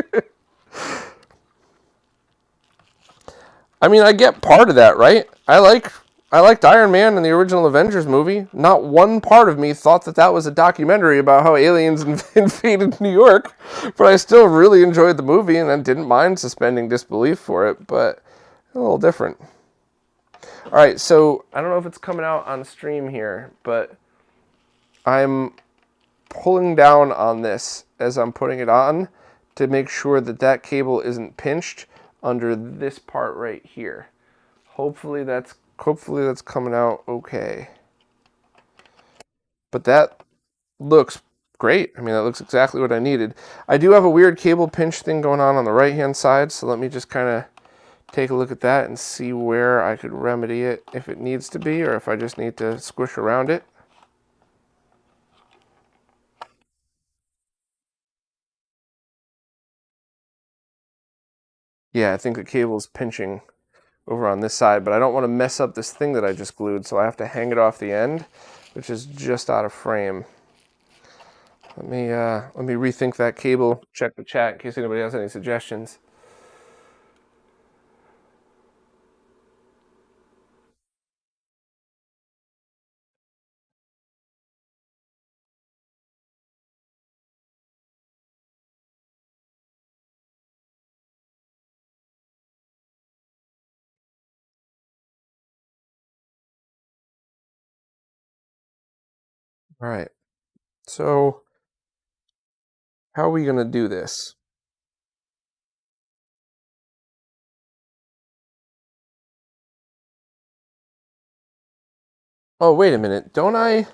I mean, I get part of that, right? I liked Iron Man and the original Avengers movie. Not one part of me thought that that was a documentary about how aliens invaded New York, but I still really enjoyed the movie and I didn't mind suspending disbelief for it, but a little different. All right, so I don't know if it's coming out on stream here, but I'm pulling down on this as I'm putting it on to make sure that that cable isn't pinched under this part right here. Hopefully that's coming out okay. But that looks great. I mean, that looks exactly what I needed. I do have a weird cable pinch thing going on the right-hand side, so let me just kind of take a look at that and see where I could remedy it if it needs to be, or if I just need to squish around it. Yeah, I think the cable's pinching over on this side, but I don't want to mess up this thing that I just glued, so I have to hang it off the end, which is just out of frame. Let me rethink that cable, check the chat in case anybody has any suggestions. All right, so how are we going to do this? Oh, wait a minute. Don't I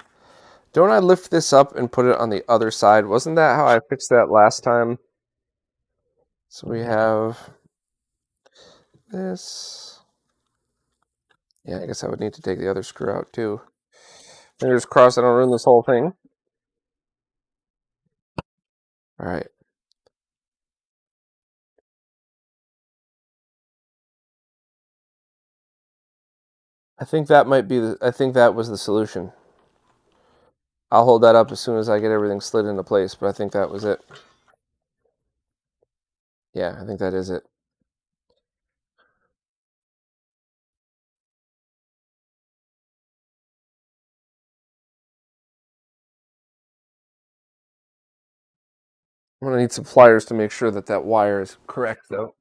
lift this up and put it on the other side? Wasn't that how I fixed that last time? So we have this. Yeah, I guess I would need to take the other screw out too. Fingers crossed I don't ruin this whole thing. All right. I think that was the solution. I'll hold that up as soon as I get everything slid into place, but I think that was it. Yeah, I think that is it. I'm gonna need some pliers to make sure that that wire is correct, though.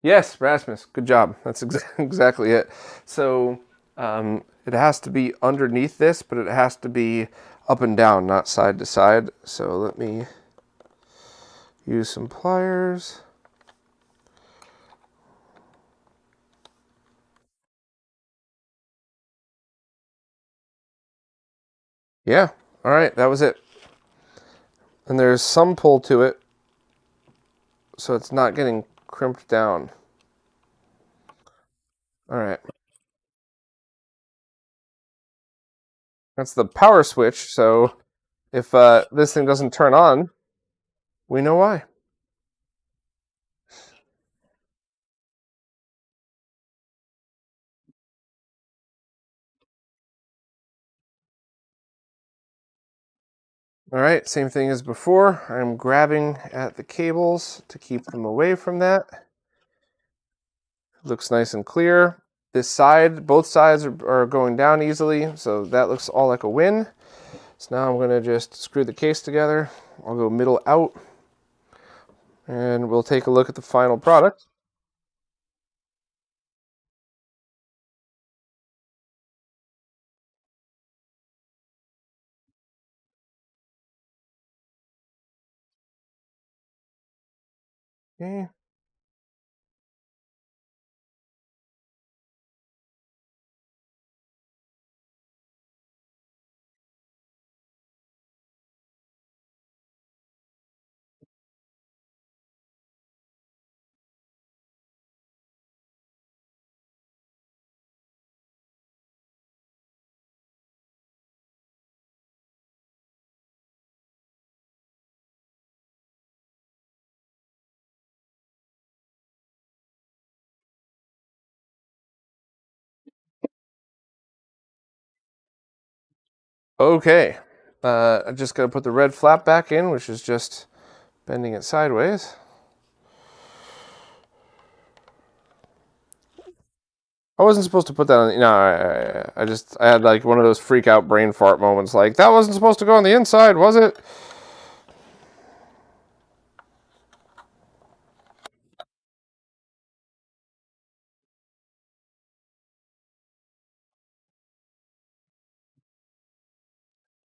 Yes, Rasmus, good job. That's exactly it. So it has to be underneath this, but it has to be up and down, not side to side. So let me use some pliers. Yeah, all right, that was it. And there's some pull to it, so it's not getting crimped down. All right. That's the power switch, so if this thing doesn't turn on, we know why. All right, same thing as before. I'm grabbing at the cables to keep them away from that. Looks nice and clear. This side, both sides are going down easily, so that looks all like a win. So now I'm gonna just screw the case together. I'll go middle out, and we'll take a look at the final product. Okay. Okay. I just got to put the red flap back in, which is just bending it sideways. I wasn't supposed to put that on. No, I had like one of those freak out brain fart moments. Like that wasn't supposed to go on the inside, was it?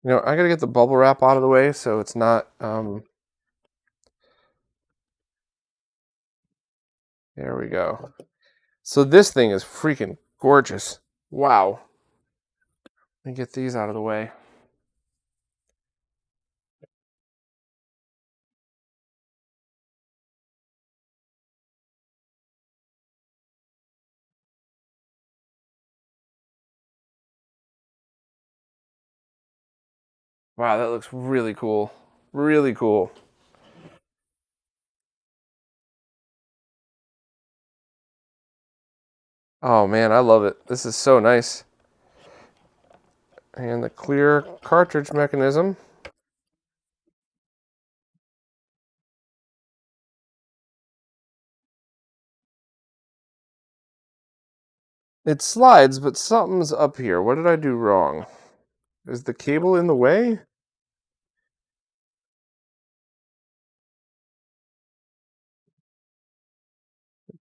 I gotta get the bubble wrap out of the way so it's not. There we go. So this thing is freaking gorgeous. Wow. Let me get these out of the way. Wow, that looks really cool. Really cool. Oh man, I love it. This is so nice. And the clear cartridge mechanism. It slides, but something's up here. What did I do wrong? Is the cable in the way?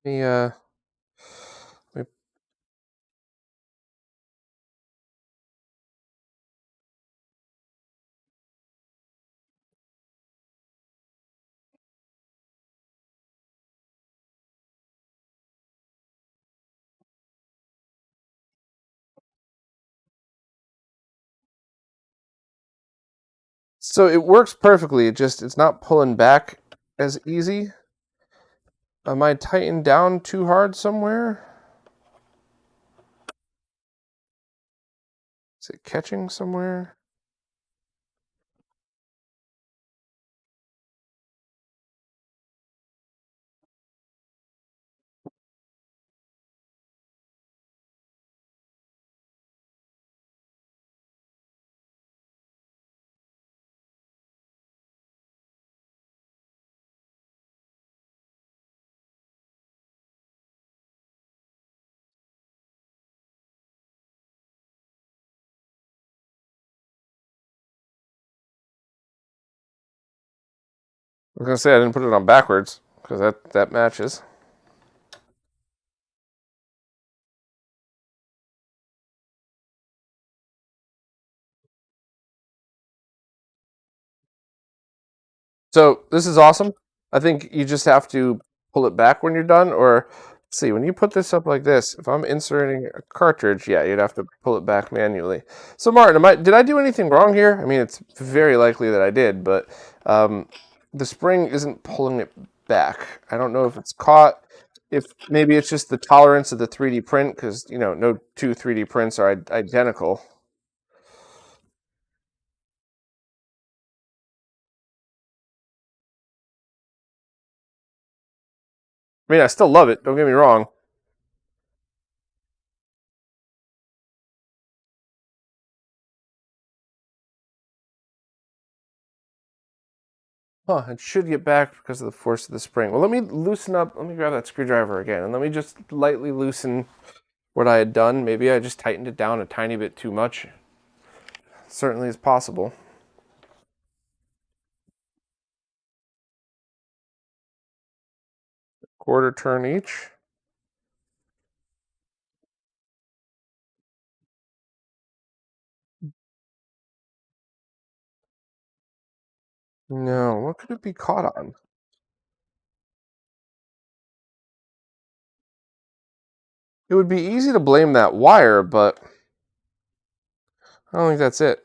Let me, let me- So it works perfectly. It's not pulling back as easy. Am I tightened down too hard somewhere? Is it catching somewhere? I was gonna say I didn't put it on backwards because that matches. So this is awesome. I think you just have to pull it back when you're done, or let's see, when you put this up like this, if I'm inserting a cartridge, yeah, you'd have to pull it back manually. So Martin, did I do anything wrong here? I mean, it's very likely that I did, but the spring isn't pulling it back. I don't know if it's caught. If maybe it's just the tolerance of the 3D print, because no two 3D prints are identical. I mean, I still love it. Don't get me wrong. Huh, it should get back because of the force of the spring. Well, let me loosen up. Let me grab that screwdriver again, and let me just lightly loosen what I had done. Maybe I just tightened it down a tiny bit too much. Certainly is possible. Quarter turn each. No, what could it be caught on? It would be easy to blame that wire, but I don't think that's it.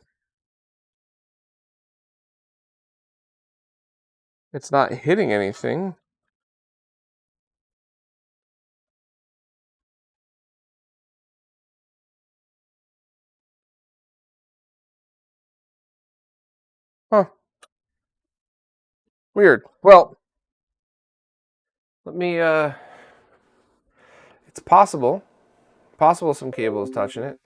It's not hitting anything. Huh, weird. Well, let me, it's possible. Possible some cable is touching it.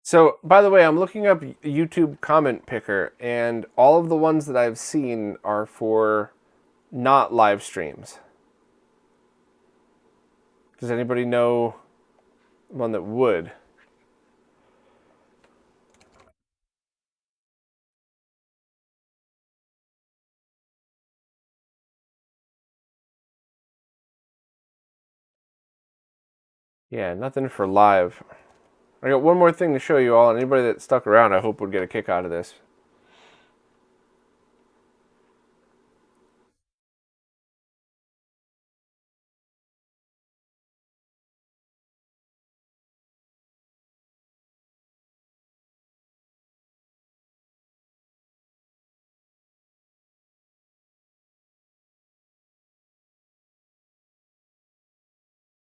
So, by the way, I'm looking up YouTube comment picker, and all of the ones that I've seen are for not live streams. Does anybody know one that would? Yeah, nothing for live. I got one more thing to show you all, and anybody that stuck around, I hope would get a kick out of this.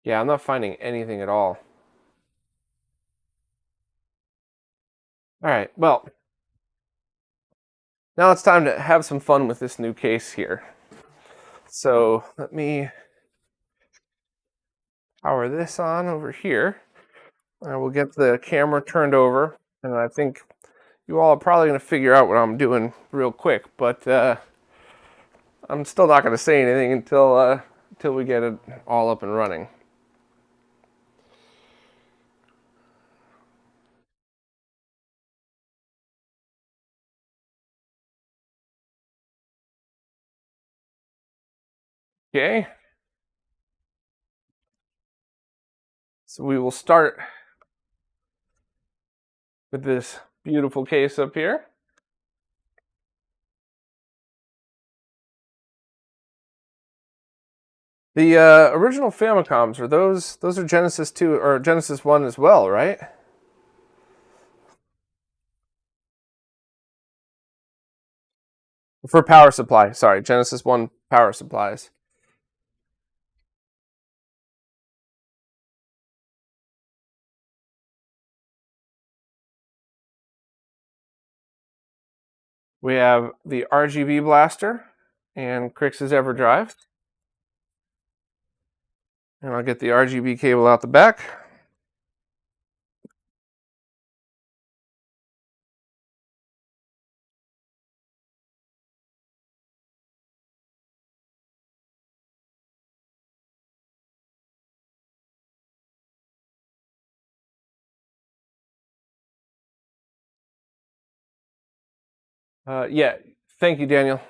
Yeah, I'm not finding anything at all. All right, well, now it's time to have some fun with this new case here. So let me power this on over here. I will get the camera turned over, and I think you all are probably going to figure out what I'm doing real quick, but I'm still not going to say anything until we get it all up and running. Okay. So we will start with this beautiful case up here. The original Famicoms, are those are Genesis 2 or Genesis 1 as well, right? For power supply, sorry, Genesis 1 power supplies. We have the RGB blaster and Crix's Everdrive. And I'll get the RGB cable out the back. Yeah, thank you, Daniel.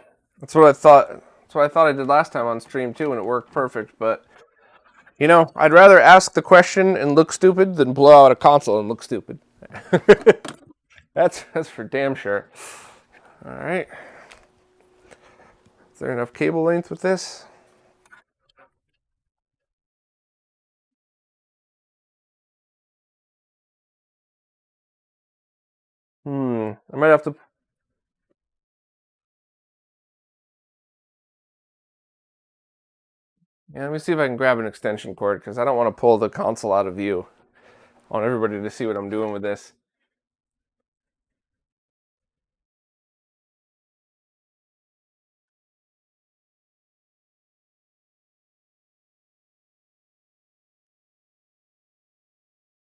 That's what I thought. That's what I thought I did last time on stream too, and it worked perfect. But I'd rather ask the question and look stupid than blow out a console and look stupid. That's for damn sure. All right. Is there enough cable length with this? I might have to. Yeah, let me see if I can grab an extension cord because I don't want to pull the console out of view. I want everybody to see what I'm doing with this.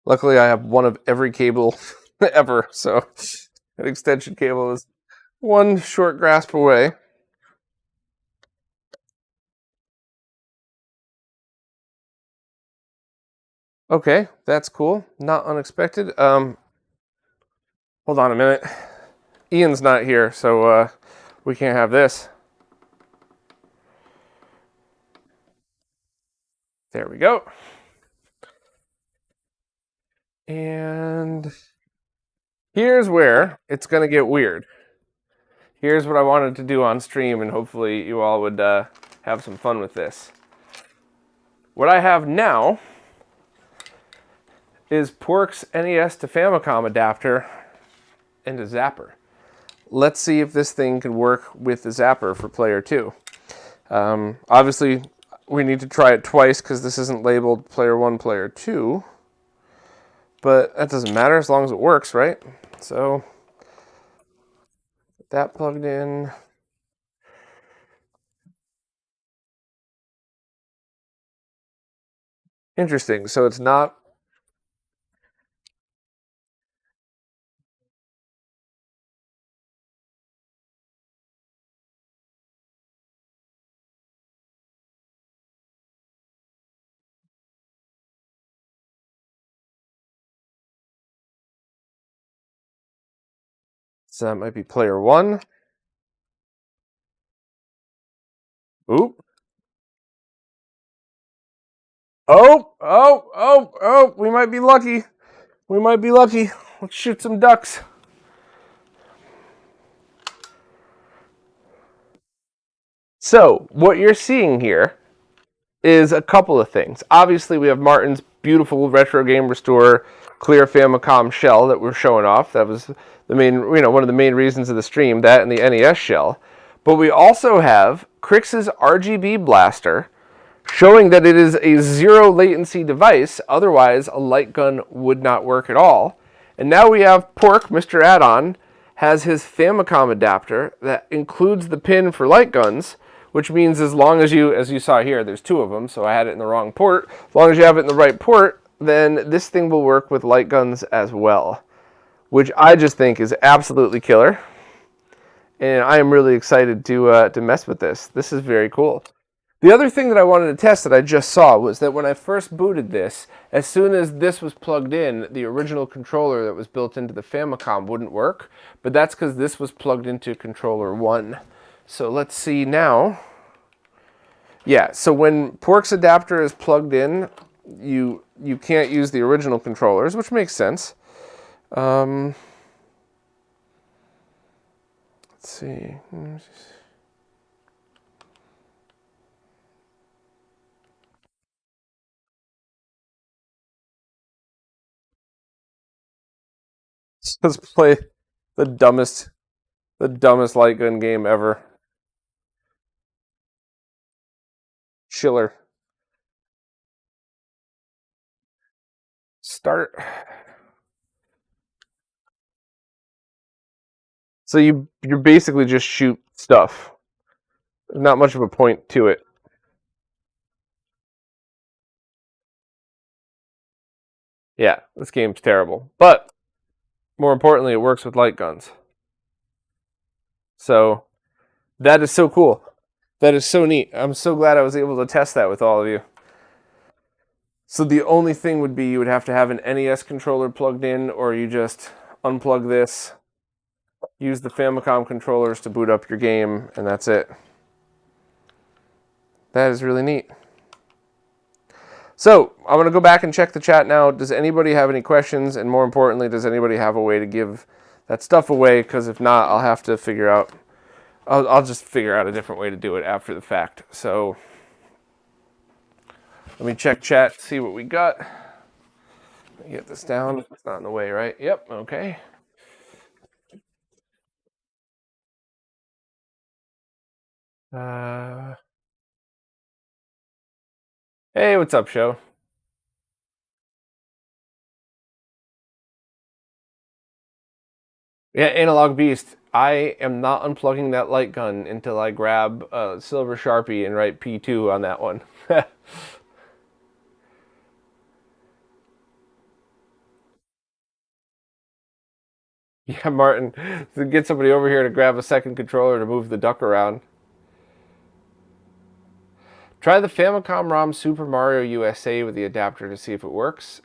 Luckily, I have one of every cable ever, so an extension cable is one short grasp away. Okay, that's cool. Not unexpected. Hold on a minute. Ian's not here, so we can't have this. There we go. And here's where it's going to get weird. Here's what I wanted to do on stream, and hopefully you all would have some fun with this. What I have now is Pork's NES to Famicom adapter and a zapper. let's see if this thing can work with the zapper for player 2. Obviously, we need to try it twice because this isn't labeled player 1, player 2. But that doesn't matter as long as it works, right? So, that plugged in. Interesting. So it's not. So that might be player 1. Oop. Oh. We might be lucky. We might be lucky. Let's shoot some ducks. So, what you're seeing here is a couple of things. Obviously, we have Martin's beautiful retro game restore clear Famicom shell that we're showing off. That was the main, one of the main reasons of the stream, that and the NES shell. But we also have Crix's RGB blaster showing that it is a zero latency device. Otherwise, a light gun would not work at all. And now we have Pork, Mr. Add-on, has his Famicom adapter that includes the pin for light guns, which means as long as you saw here, there's 2 of them, so I had it in the wrong port. As long as you have it in the right port, then this thing will work with light guns as well, which I just think is absolutely killer. And I am really excited to mess with this. This is very cool. The other thing that I wanted to test that I just saw was that when I first booted this, as soon as this was plugged in, the original controller that was built into the Famicom wouldn't work, but that's because this was plugged into controller 1. So let's see now. Yeah, so when Pork's adapter is plugged in, you can't use the original controllers, which makes sense. Let's see. Let's play the dumbest light gun game ever. Chiller. Start. So you basically just shoot stuff. There's not much of a point to it. Yeah, this game's terrible. But more importantly, it works with light guns. So that is so cool. That is so neat. I'm so glad I was able to test that with all of you. So the only thing would be you would have to have an NES controller plugged in, or you just unplug this, use the Famicom controllers to boot up your game, and that's it. That is really neat. So I'm going to go back and check the chat now. Does anybody have any questions? And more importantly, does anybody have a way to give that stuff away? Because if not, I'll have to figure out, I'll just figure out a different way to do it after the fact. So let me check chat, see what we got. Let me get this down. It's not in the way, right? Yep, okay. Hey, what's up, show? Yeah, Analog Beast. I am not unplugging that light gun until I grab a silver Sharpie and write P2 on that one. Yeah, Martin, to get somebody over here to grab a second controller to move the duck around. Try the Famicom ROM Super Mario USA with the adapter to see if it works.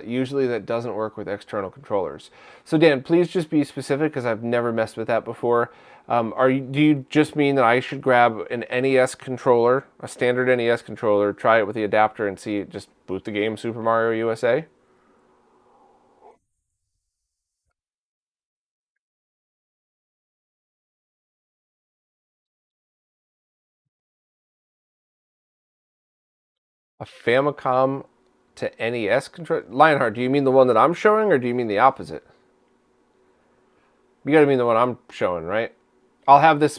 Usually that doesn't work with external controllers. So Dan, please just be specific because I've never messed with that before. Do you just mean that I should grab an NES controller, a standard NES controller, try it with the adapter and see it just boot the game Super Mario USA? A Famicom to NES controller? Lionheart, do you mean the one that I'm showing or do you mean the opposite? You gotta mean the one I'm showing, right? I'll have this.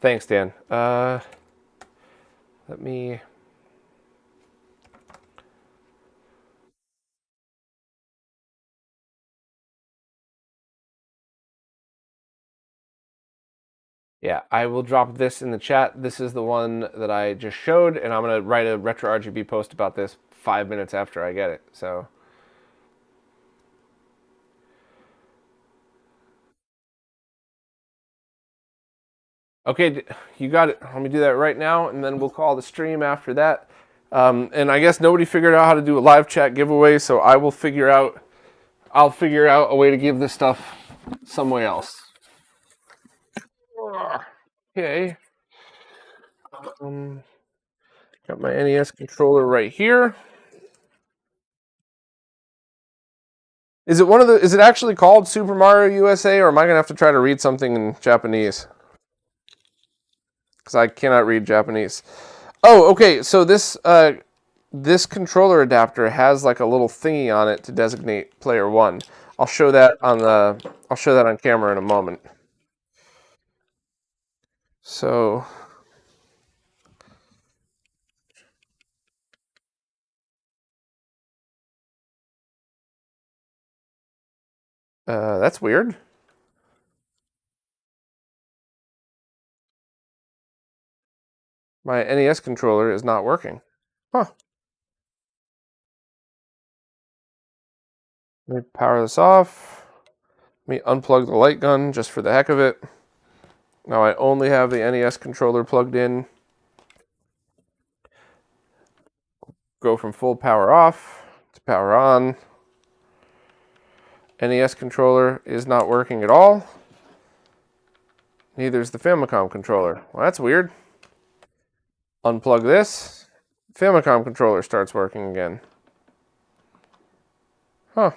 Thanks, Dan. Let me. Yeah, I will drop this in the chat. This is the one that I just showed, and I'm gonna write a RetroRGB post about this 5 minutes after I get it. So. Okay, you got it. Let me do that right now, and then we'll call the stream after that. And I guess nobody figured out how to do a live chat giveaway, so I will figure out. I'll figure out a way to give this stuff some way else. Okay. Got my NES controller right here. Is it one of the? Is it actually called Super Mario USA, or am I gonna have to try to read something in Japanese? Because I cannot read Japanese. Oh, okay. So this controller adapter has like a little thingy on it to designate player one. I'll show that on camera in a moment. So that's weird. My NES controller is not working. Huh. Let me power this off. Let me unplug the light gun just for the heck of it. Now I only have the NES controller plugged in. Go from full power off to power on. NES controller is not working at all. Neither is the Famicom controller. Well, that's weird. Unplug this. Famicom controller starts working again. Huh.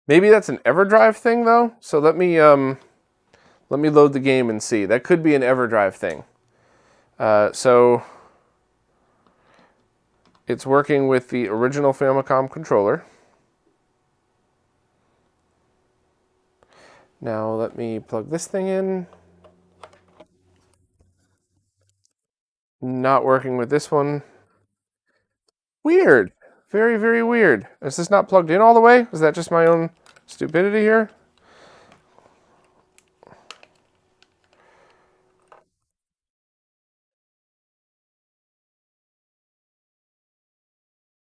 Maybe that's an Everdrive thing though. So let me load the game and see. That could be an Everdrive thing. So it's working with the original Famicom controller. Now let me plug this thing in. Not working with this one. Weird. Very, very weird. Is this not plugged in all the way? Is that just my own stupidity here?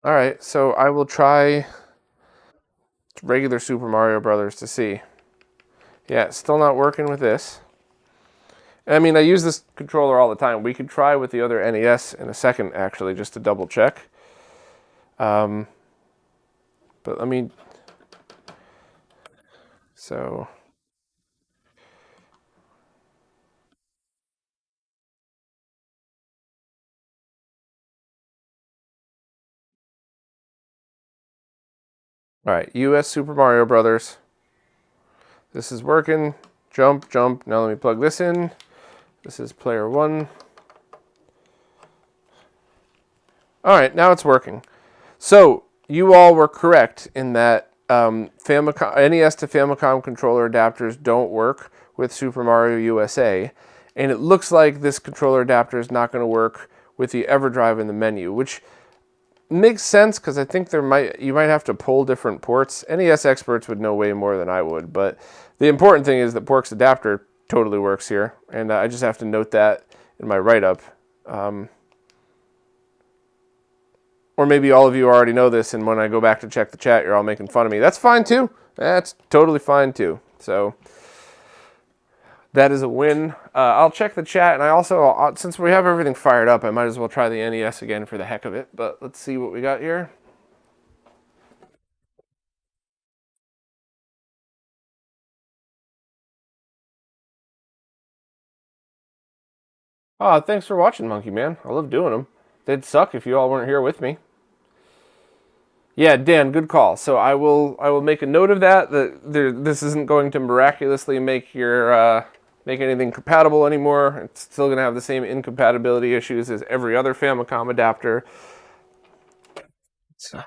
All right, so I will try regular Super Mario Brothers to see. Yeah, it's still not working with this. I mean, I use this controller all the time. We could try with the other NES in a second, actually, just to double check. But let me... So... All right, US Super Mario Brothers. This is working. Jump, jump. Now let me plug this in. This is player one. All right, now it's working. So you all were correct in that Famicom, NES to Famicom controller adapters don't work with Super Mario USA, and it looks like this controller adapter is not going to work with the Everdrive in the menu, which makes sense because I think you might have to pull different ports. NES experts would know way more than I would, but the important thing is that Pork's adapter totally works here, and I just have to note that in my write-up. Or maybe all of you already know this, and when I go back to check the chat, you're all making fun of me. That's fine too. That's totally fine too. So that is a win. I'll check the chat, and I also, since we have everything fired up, I might as well try the NES again for the heck of it. But let's see what we got here. Oh, thanks for watching, Monkey Man. I love doing them. They'd suck if you all weren't here with me. Yeah, Dan, good call. So I will make a note of that. This isn't going to miraculously make your make anything compatible anymore. It's still going to have the same incompatibility issues as every other Famicom adapter. So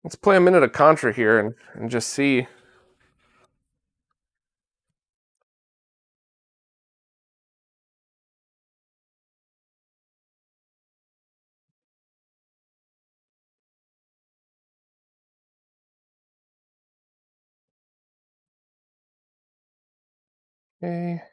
let's play a minute of Contra here and just see. Okay.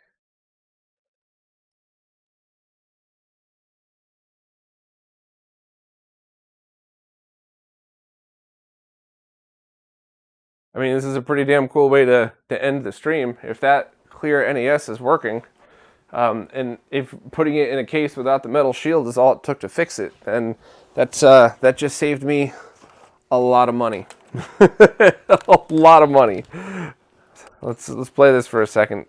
I mean, this is a pretty damn cool way to end the stream. If that clear NES is working, and if putting it in a case without the metal shield is all it took to fix it, then that just saved me a lot of money. A lot of money. Let's play this for a second.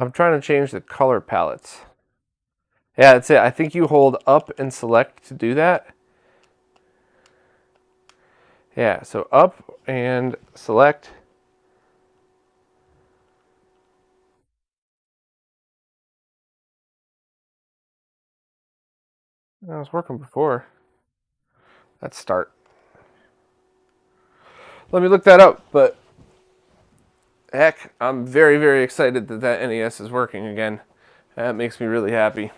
I'm trying to change the color palettes. Yeah, that's it. I think you hold up and select to do that. Yeah, so up and select. That was working before. Let's start. Let me look that up, but heck, I'm very, very excited that that NES is working again. That makes me really happy.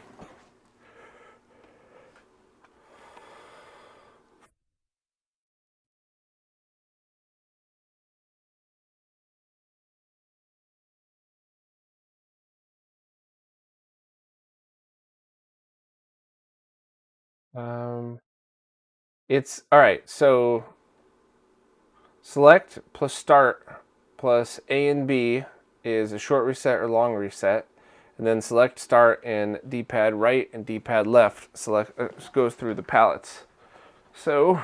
Um, it's all right. So select plus start plus A and B is a short reset or long reset, and then select start and D-pad right and D-pad left select goes through the palettes. So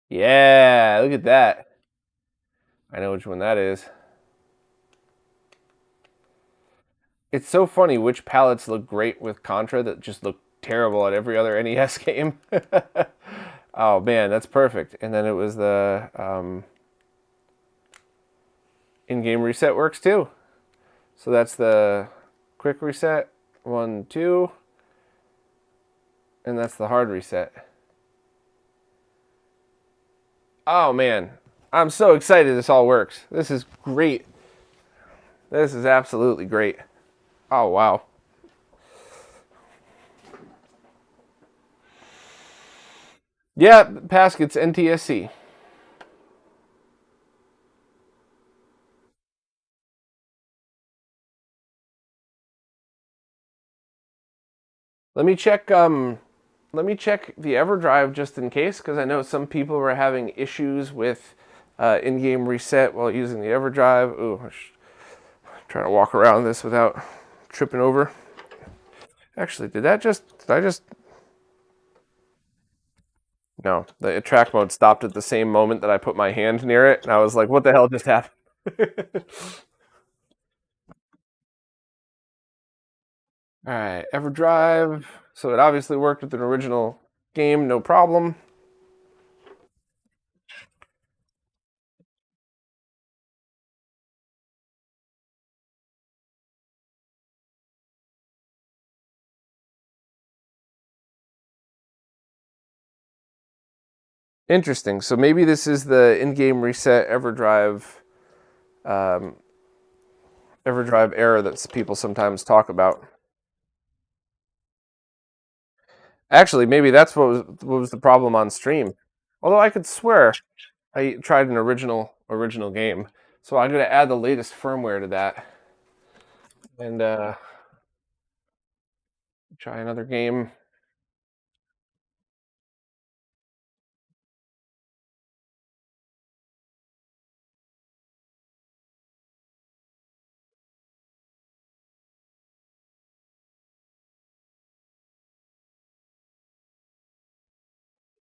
yeah, look at that. I know which one that is. It's so funny which palettes look great with Contra that just look terrible at every other NES game. Oh man, that's perfect. And then it was the in-game reset works too. So that's the quick reset, 1, 2, and that's the hard reset. Oh man, I'm so excited this all works. This is great. This is absolutely great. Oh wow. Yeah, Pasket's NTSC. Let me check let me check the Everdrive just in case, because I know some people were having issues with in-game reset while using the Everdrive. Ooh, I'm trying to walk around this without tripping over. Actually, did I just no, the track mode stopped at the same moment that I put my hand near it, and I was like, what the hell just happened? All right, Everdrive. So it obviously worked with an original game, no problem. Interesting. So maybe this is the in-game reset um, Everdrive error that people sometimes talk about. Actually, maybe that's what was the problem on stream. Although I could swear I tried an original game, so I'm gonna add the latest firmware to that and try another game.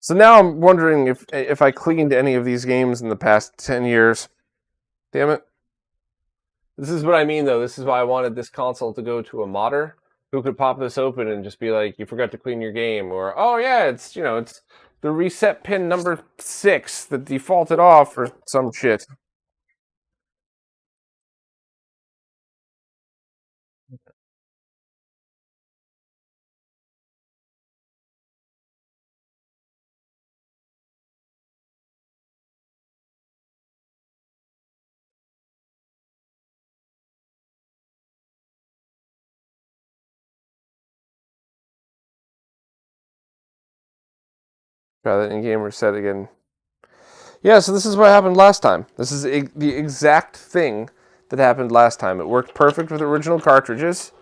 So now I'm wondering if I cleaned any of these games in the past 10 years. Damn it. This is what I mean, though. This is why I wanted this console to go to a modder who could pop this open and just be like, you forgot to clean your game. Or, oh, yeah, it's, it's the reset pin number 6 that defaulted off or some shit. Try that in-game reset again. Yeah, so this is what happened last time. This is the exact thing that happened last time. It worked perfect with original cartridges.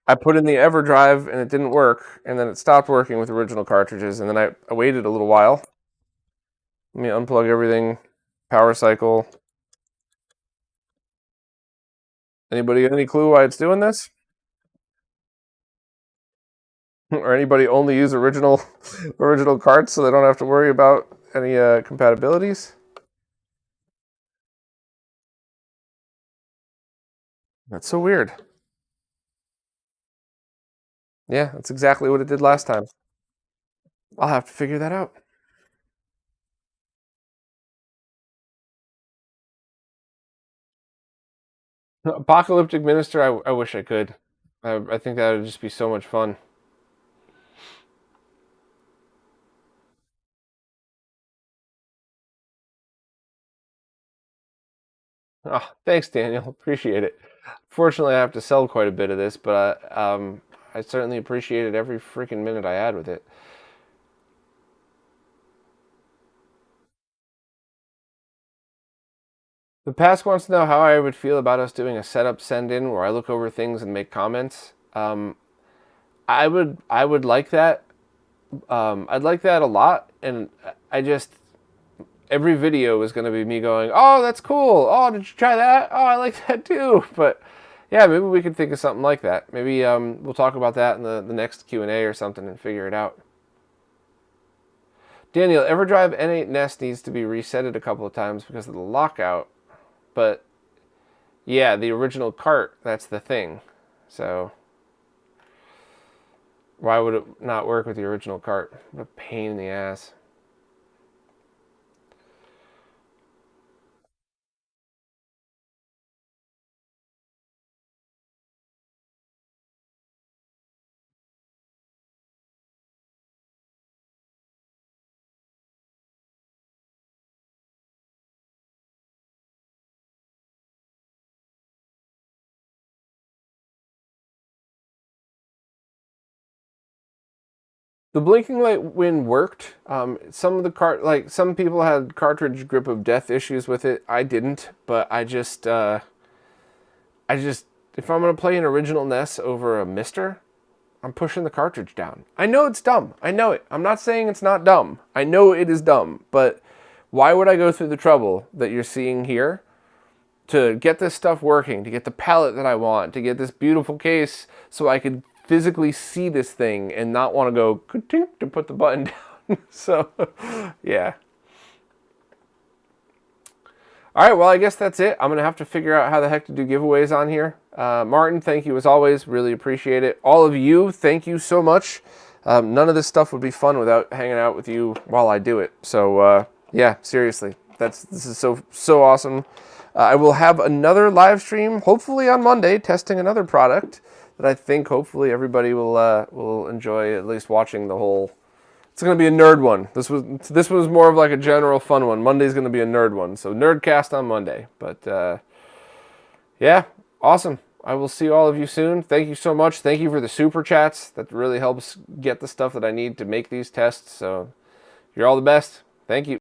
I put in the Everdrive and it didn't work, and then it stopped working with original cartridges, and then I waited a little while. Let me unplug everything. Power cycle. Anybody got any clue why it's doing this? Or anybody only use original carts so they don't have to worry about any compatibilities? That's so weird. Yeah, that's exactly what it did last time. I'll have to figure that out. Apocalyptic Minister, I wish I could. I think that would just be so much fun. Oh, thanks, Daniel. Appreciate it. Fortunately, I have to sell quite a bit of this, but I certainly appreciated every freaking minute I had with it. The past wants to know how I would feel about us doing a setup send-in where I look over things and make comments. I would like that. I'd like that a lot, and I just every video is going to be me going, "Oh, that's cool. Oh, did you try that? Oh, I like that too." But yeah, maybe we could think of something like that. Maybe we'll talk about that in the next Q&A or something and figure it out. Daniel, Everdrive N8 NES needs to be resetted a couple of times because of the lockout. But yeah, the original cart, that's the thing. So why would it not work with the original cart? What a pain in the ass. The blinking light win worked. Some of the some people had cartridge grip of death issues with it. I didn't, but if I'm gonna play an original NES over a Mister, I'm pushing the cartridge down. I know it's dumb. I know it. I'm not saying it's not dumb. I know it is dumb, but why would I go through the trouble that you're seeing here to get this stuff working, to get the palette that I want, to get this beautiful case so I could physically see this thing and not want to go to put the button down. So, yeah. All right, well, I guess that's it. I'm going to have to figure out how the heck to do giveaways on here. Martin, thank you as always. Really appreciate it. All of you, thank you so much. None of this stuff would be fun without hanging out with you while I do it. So, yeah, seriously. This is so awesome. I will have another live stream, hopefully on Monday, testing another product that I think hopefully everybody will enjoy, at least watching the whole. It's going to be a nerd one. This was more of like a general fun one. Monday's going to be a nerd one. So Nerdcast on Monday. But yeah, awesome. I will see all of you soon. Thank you so much. Thank you for the super chats. That really helps get the stuff that I need to make these tests. So you're all the best. Thank you.